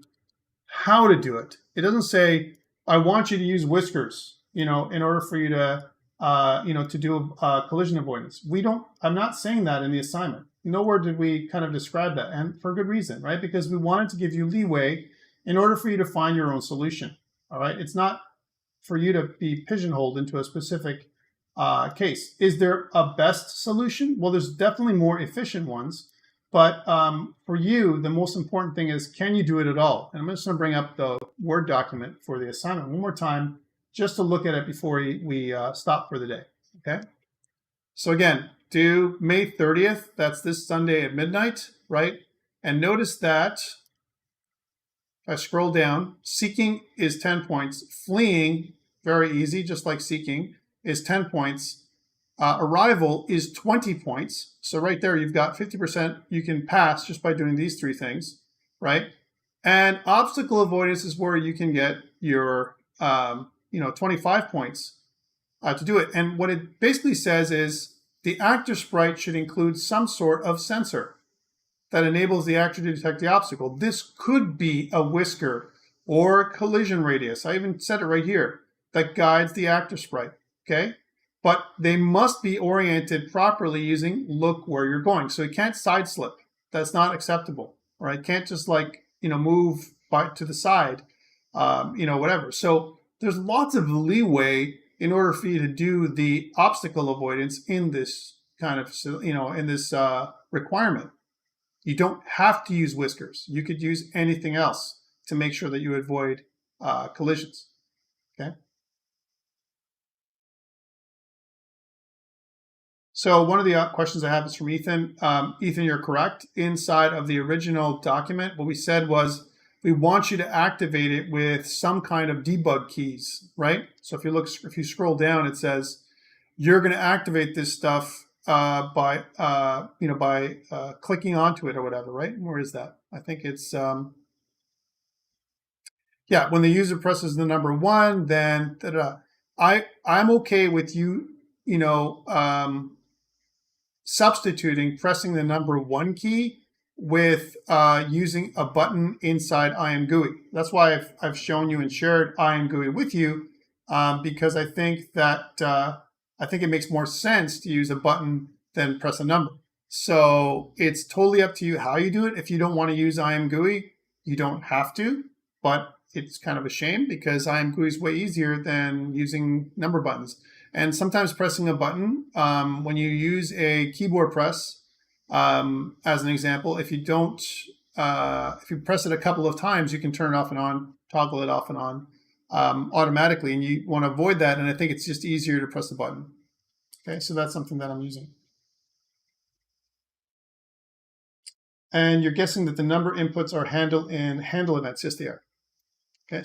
how to do it. It doesn't say, I want you to use whiskers, in order for you to, to do collision avoidance. I'm not saying that in the assignment. Nowhere did we kind of describe that, and for good reason, right? Because we wanted to give you leeway in order for you to find your own solution, all right? It's not for you to be pigeonholed into a specific case. Is there a best solution? Well, there's definitely more efficient ones, but for you, the most important thing is, can you do it at all? And I'm just going to bring up the Word document for the assignment one more time, just to look at it before we stop for the day, okay? So again, due May 30th, that's this Sunday at midnight, right? And notice that if I scroll down, seeking is 10 points, fleeing, very easy, just like seeking, is 10 points. Arrival is 20 points. So right there, you've got 50% you can pass just by doing these 3 things, right? And obstacle avoidance is where you can get your, 25 points to do it. And what it basically says is the actor sprite should include some sort of sensor that enables the actor to detect the obstacle. This could be a whisker or a collision radius. I even said it right here, that guides the actor sprite, okay? But they must be oriented properly using look where you're going. So you can't side slip. That's not acceptable, right? Can't just move to the side, whatever. So there's lots of leeway in order for you to do the obstacle avoidance in this kind of, in this requirement. You don't have to use whiskers. You could use anything else to make sure that you avoid collisions, okay? So one of the questions I have is from Ethan. Ethan, you're correct. Inside of the original document, what we said was we want you to activate it with some kind of debug keys, right? So if you scroll down, it says you're going to activate this stuff by clicking onto it or whatever, right? Where is that? I think it's when the user presses the number 1, then I'm okay with you, substituting pressing the number 1 key with using a button inside IMGUI. That's why I've shown you and shared IMGUI with you, because I think that it makes more sense to use a button than press a number. So it's totally up to you how you do it. If you don't want to use IMGUI, you don't have to, but it's kind of a shame because IMGUI is way easier than using number buttons. And sometimes pressing a button, when you use a keyboard press, as an example, if you press it a couple of times, you can turn it off and on, toggle it off and on automatically, and you want to avoid that. And I think it's just easier to press the button. Okay, so that's something that I'm using. And you're guessing that the number inputs are handled in handle events. Yes, they are. Okay,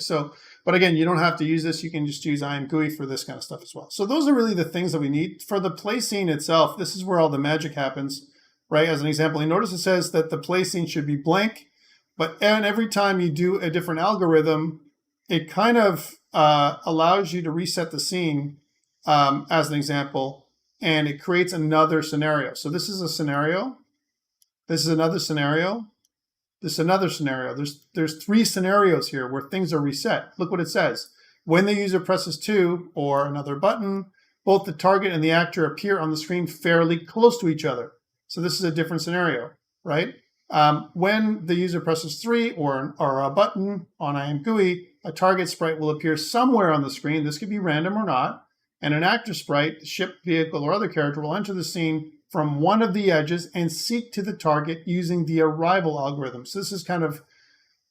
but again, you don't have to use this. You can just use IMGUI for this kind of stuff as well. So those are really the things that we need. For the play scene itself, this is where all the magic happens, right? As an example, you notice it says that the play scene should be blank, but every time you do a different algorithm, it kind of allows you to reset the scene, as an example, and it creates another scenario. So this is a scenario. This is another scenario. This is another scenario. There's 3 scenarios here where things are reset. Look what it says. When the user presses 2 or another button, both the target and the actor appear on the screen fairly close to each other. So this is a different scenario, right? When the user presses 3 or a button on IamGUI, a target sprite will appear somewhere on the screen. This could be random or not. And an actor sprite, the ship, vehicle, or other character will enter the scene from one of the edges and seek to the target using the arrival algorithm. So this is kind of,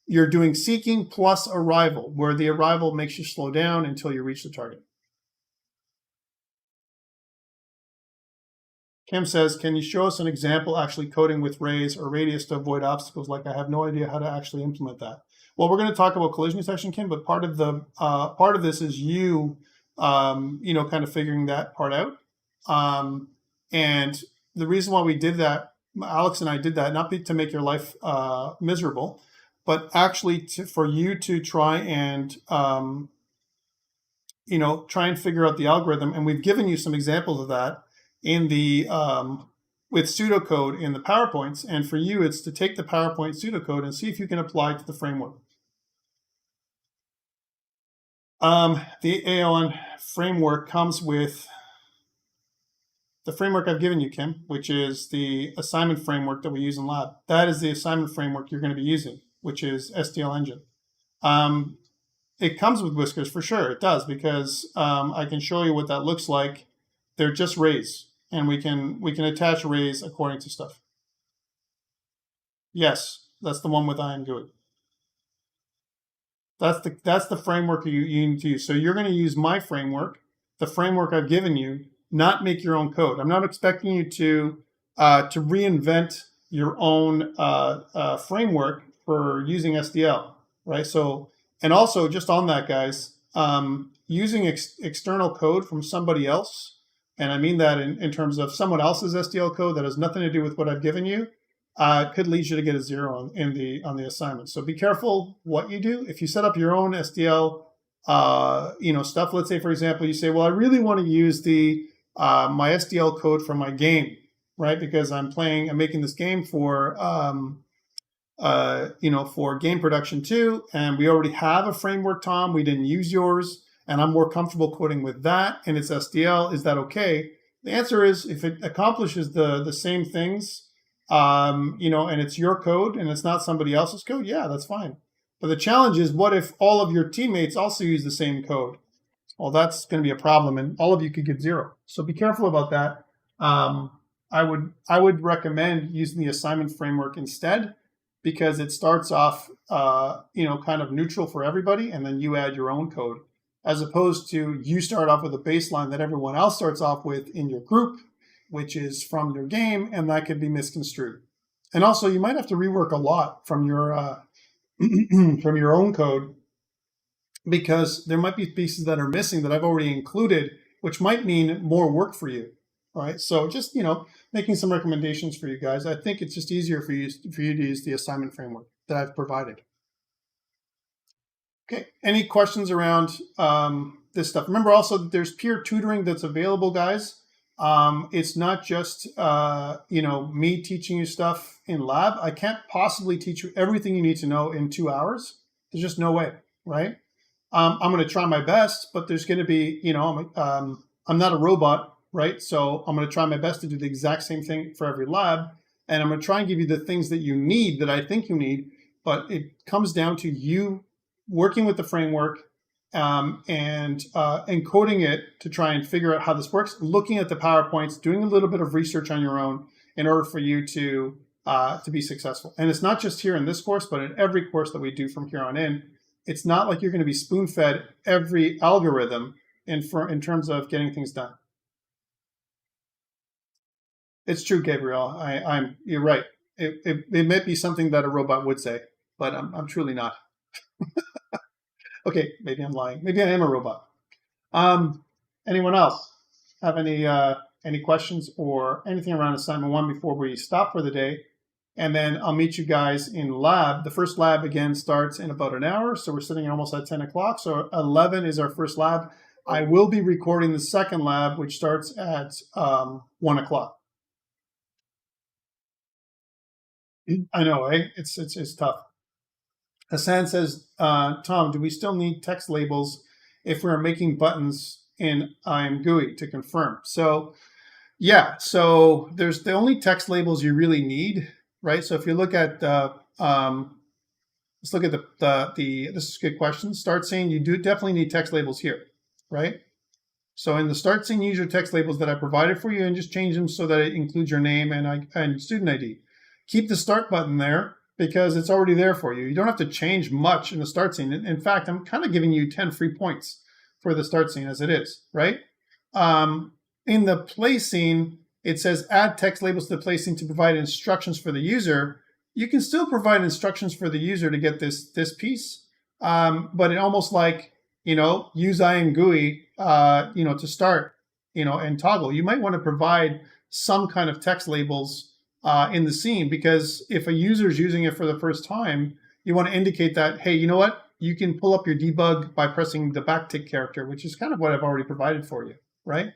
you're doing seeking plus arrival, where the arrival makes you slow down until you reach the target. Kim says, can you show us an example actually coding with raise or radius to avoid obstacles? Like, I have no idea how to actually implement that. Well, we're going to talk about collision detection, Kim, but part of this is you kind of figuring that part out. And the reason why we did that, Alex and I did that, not to make your life miserable, but actually for you to try and figure out the algorithm. And we've given you some examples of that in the with pseudocode in the PowerPoints. And for you, it's to take the PowerPoint pseudocode and see if you can apply it to the framework. The AON framework comes with the framework I've given you, Kim, which is the assignment framework that we use in lab. That is the assignment framework you're going to be using, which is STL Engine. It comes with whiskers for sure. It does, because I can show you what that looks like. They're just rays, and we can attach rays according to stuff. Yes, that's the one with IamGUI. That's the framework you need to use. So you're going to use my framework, the framework I've given you, not make your own code. I'm not expecting you to reinvent your own framework for using SDL, right? So, and also just on that, guys, using external code from somebody else, and I mean that in terms of someone else's SDL code that has nothing to do with what I've given you, could lead you to get a 0 on the assignment. So be careful what you do. If you set up your own SDL, stuff. Let's say, for example, you say, well, I really want to use my SDL code for my game, right? Because I'm making this game for Game Production 2, and we already have a framework, Tom. We didn't use yours, and I'm more comfortable coding with that, and it's SDL. Is that okay? The answer is, if it accomplishes the same things, and it's your code and it's not somebody else's code, yeah, that's fine. But the challenge is, what if all of your teammates also use the same code? Well, that's going to be a problem, and all of you could get 0. So be careful about that. I would recommend using the assignment framework instead, because it starts off, kind of neutral for everybody, and then you add your own code, as opposed to you start off with a baseline that everyone else starts off with in your group, which is from your game, and that could be misconstrued. And also, you might have to rework a lot from your from your own code, because there might be pieces that are missing that I've already included, which might mean more work for you. All right, so just making some recommendations for you guys. I think it's just easier for you to use the assignment framework that I've provided. Okay, any questions around this stuff? Remember also that there's peer tutoring that's available, guys. It's not just me teaching you stuff in lab. I can't possibly teach you everything you need to know in 2 hours. There's just no way, right? I'm going to try my best, but there's going to be, I'm not a robot, right? So I'm going to try my best to do the exact same thing for every lab, and I'm going to try and give you the things that you need, that I think you need. But it comes down to you working with the framework, and encoding it to try and figure out how this works, looking at the PowerPoints, doing a little bit of research on your own in order for you to be successful. And it's not just here in this course, but in every course that we do from here on in. It's not like you're going to be spoon-fed every algorithm in terms of getting things done. It's true, Gabriel. You're right. It might be something that a robot would say, but I'm truly not. Okay, maybe I'm lying. Maybe I am a robot. Anyone else have any questions or anything around assignment 1 before we stop for the day? And then I'll meet you guys in lab. The first lab, again, starts in about an hour. So we're sitting almost at 10 o'clock. So 11 is our first lab. I will be recording the second lab, which starts at 1 o'clock. I know, right? It's tough. Hassan says, Tom, do we still need text labels if we're making buttons in IMGUI to confirm? So yeah, so there's the only text labels you really need, right? So if you look at let's look at the this is a good question. Start scene, you do definitely need text labels here, right? So in the start scene, use your text labels that I provided for you and just change them so that it includes your name and student ID. Keep the start button there because it's already there for you. You don't have to change much in the start scene. In fact, I'm kind of giving you 10 free points for the start scene as it is, right? In the play scene, it says add text labels to the play scene to provide instructions for the user. You can still provide instructions for the user to get this piece, but it almost like, use IMGUI, to start, and toggle. You might want to provide some kind of text labels in the scene because if a user is using it for the first time, you want to indicate that, hey, you know what? You can pull up your debug by pressing the backtick character, which is kind of what I've already provided for you, right?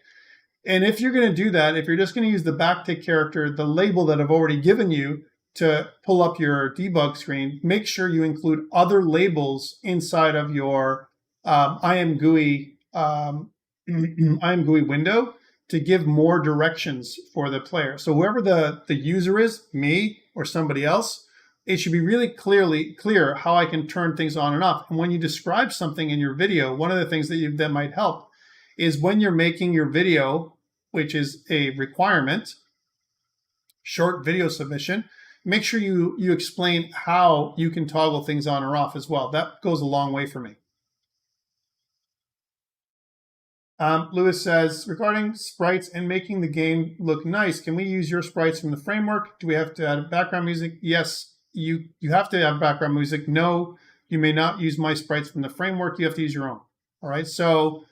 And if you're going to do that, if you're just going to use the backtick character, the label that I've already given you to pull up your debug screen, make sure you include other labels inside of your IMGUI IMGUI window to give more directions for the player. So whoever the user is, me or somebody else, it should be really clear how I can turn things on and off. And when you describe something in your video, one of the things that might help is when you're making your video, which is a requirement, short video submission, make sure you explain how you can toggle things on or off as well. That goes a long way for me. Lewis says, regarding sprites and making the game look nice, can we use your sprites from the framework? Do we have to add background music? Yes, you have to have background music. No, you may not use my sprites from the framework. You have to use your own. All right. So,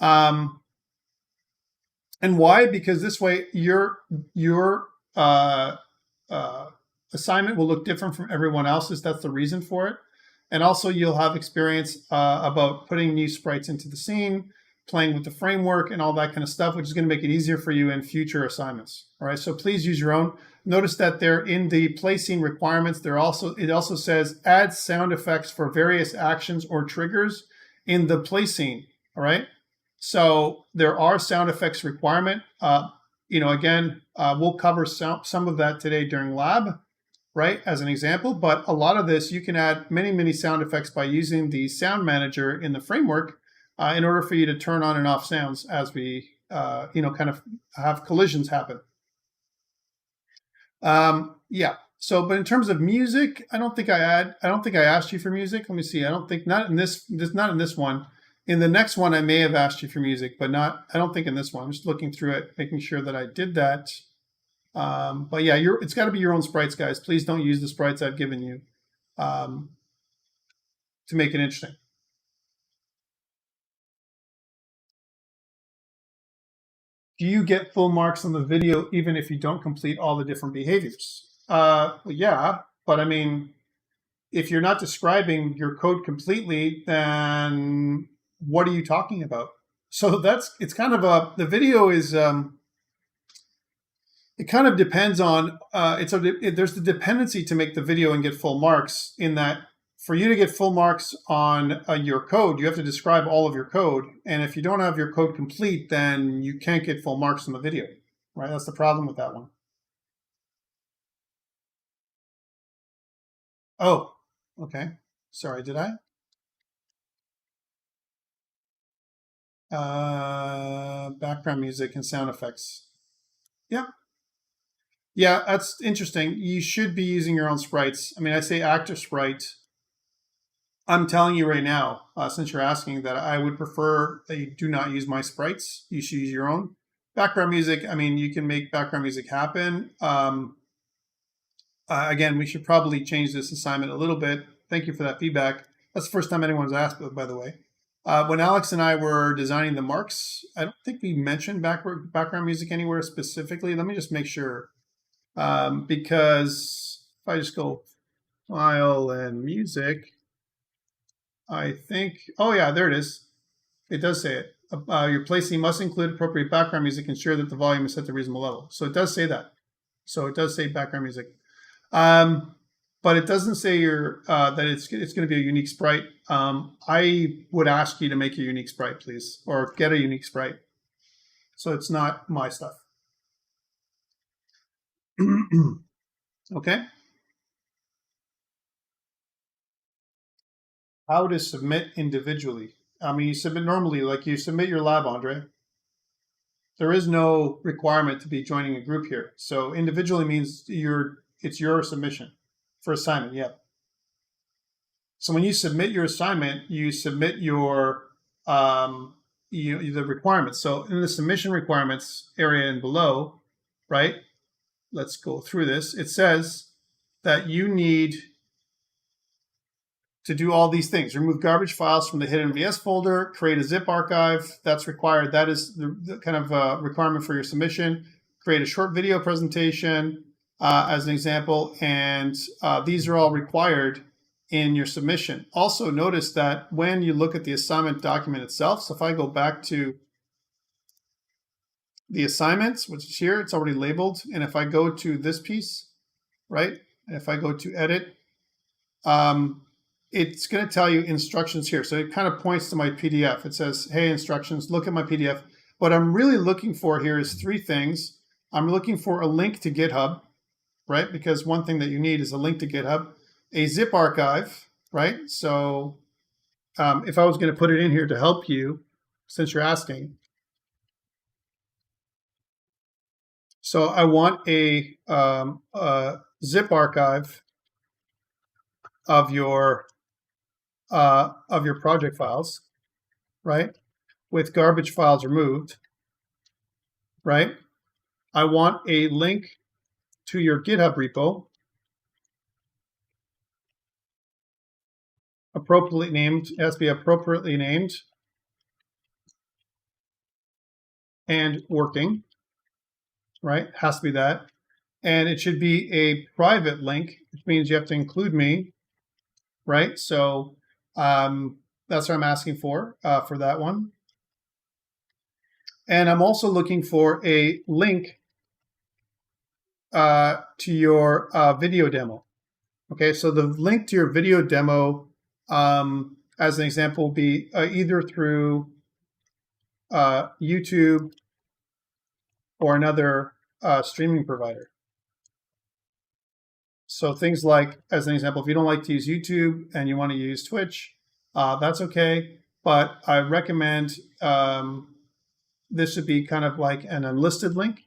and why? Because this way your assignment will look different from everyone else's. That's the reason for it. And also you'll have experience about putting new sprites into the scene, playing with the framework and all that kind of stuff, which is going to make it easier for you in future assignments. All right, so please use your own. Notice that they're in the play scene requirements. It also says add sound effects for various actions or triggers in the play scene. All right, so there are sound effects requirement. Again, we'll cover some of that today during lab, right, as an example. But a lot of this, you can add many sound effects by using the sound manager in the framework in order for you to turn on and off sounds as we, kind of have collisions happen. Yeah. So, but in terms of music, I don't think I asked you for music. Let me see. Not in this one. In the next one, I may have asked you for music, but I don't think in this one. I'm just looking through it, making sure that I did that. But yeah, it's got to be your own sprites, guys. Please don't use the sprites I've given you to make it interesting. Do you get full marks on the video even if you don't complete all the different behaviors? Yeah, but I mean, if you're not describing your code completely, then what are you talking about? So it's kind of the video is, it kind of depends on, there's the dependency to make the video and get full marks in that for you to get full marks on your code, you have to describe all of your code. And if you don't have your code complete, then you can't get full marks on the video, right? That's the problem with that one. Oh, okay. Sorry, did I? Background music and sound effects. Yeah. Yeah, that's interesting. You should be using your own sprites. I mean, I say actor sprite. I'm telling you right now, since you're asking, that I would prefer that you do not use my sprites. You should use your own. Background music, I mean, you can make background music happen. Again, we should probably change this assignment a little bit. Thank you for that feedback. That's the first time anyone's asked, by the way. When Alex and I were designing the marks, I don't think we mentioned background music anywhere specifically. Let me just make sure. Because if I just go file and music, I think, oh yeah, there it is. It does say it. Your placing must include appropriate background music. Ensure that the volume is set to a reasonable level. So it does say that. So it does say background music. But it doesn't say that it's going to be a unique sprite. I would ask you to make a unique sprite, please, or get a unique sprite. So it's not my stuff. Okay. How to submit individually. I mean, you submit normally, like you submit your lab, Andre. There is no requirement to be joining a group here. So individually means it's your submission for assignment. Yeah. So when you submit your assignment, you submit your the requirements. So in the submission requirements area and below, right? Let's go through this. It says that you need to do all these things: remove garbage files from the hidden MVS folder, create a zip archive. That's required. That is the kind of requirement for your submission. Create a short video presentation as an example, and these are all required in your submission. Also notice that when you look at the assignment document itself, so if I go back to the assignments, which is here, it's already labeled. And if I go to this piece, right, and if I go to edit, it's going to tell you instructions here. So it kind of points to my PDF. It says, hey, instructions, look at my PDF. What I'm really looking for here is three things. I'm looking for a link to GitHub, right? Because one thing that you need is a link to GitHub, a zip archive, right? So if I was going to put it in here to help you, since you're asking, so I want a zip archive of your project files, right? With garbage files removed, right? I want a link to your GitHub repo, appropriately named, it has to be appropriately named and working, right? Has to be that. And it should be a private link, which means you have to include me, right? So that's what I'm asking for that one. And I'm also looking for a link to your video demo. Okay, so the link to your video demo, as an example, will be either through YouTube or another streaming provider. So things like, as an example, if you don't like to use YouTube and you want to use Twitch, that's okay. But I recommend this should be kind of like an unlisted link.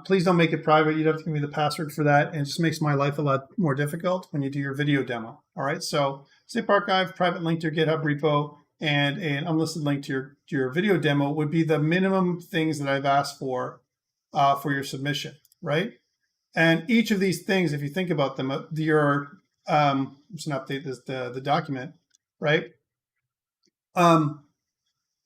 Please don't make it private. You'd have to give me the password for that. And it just makes my life a lot more difficult when you do your video demo. All right, so zip archive, private link to your GitHub repo, and an unlisted link to your video demo would be the minimum things that I've asked for your submission, right? And each of these things, if you think about them, I'm just going to update the document, right?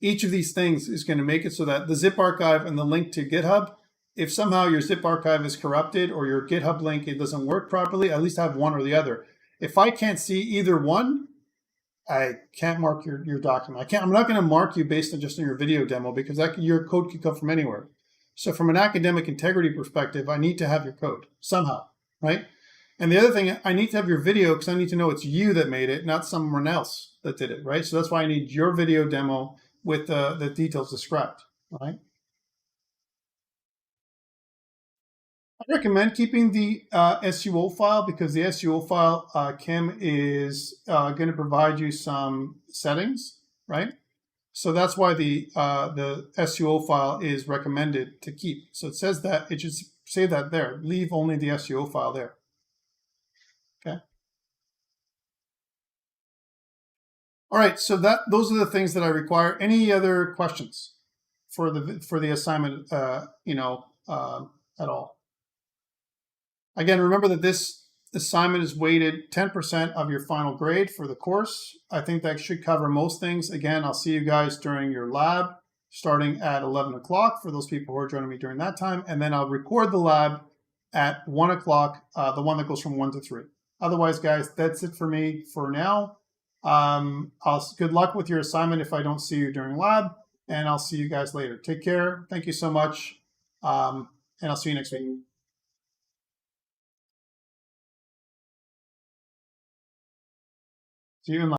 Each of these things is going to make it so that the zip archive and the link to GitHub, if somehow your zip archive is corrupted or your GitHub link, it doesn't work properly, at least have one or the other. If I can't see either one, I can't mark your document. I'm not going to mark you based on just on your video demo, because your code could come from anywhere. So from an academic integrity perspective, I need to have your code somehow, right? And the other thing, I need to have your video because I need to know it's you that made it, not someone else that did it, right? So that's why I need your video demo with the details described, right? I recommend keeping the SUO file, because the SUO file, Kim, is going to provide you some settings, right? So that's why the SUO file is recommended to keep. So it says that, it should say that there. Leave only the SUO file there. Okay. All right. So those are the things that I require. Any other questions for the assignment? At all. Again, remember that this assignment is weighted 10% of your final grade for the course. I think that should cover most things. Again, I'll see you guys during your lab starting at 11 o'clock for those people who are joining me during that time. And then I'll record the lab at 1 o'clock, the one that goes from 1 to 3. Otherwise, guys, that's it for me for now. Good luck with your assignment if I don't see you during lab, and I'll see you guys later. Take care. Thank you so much. And I'll see you next week. See you in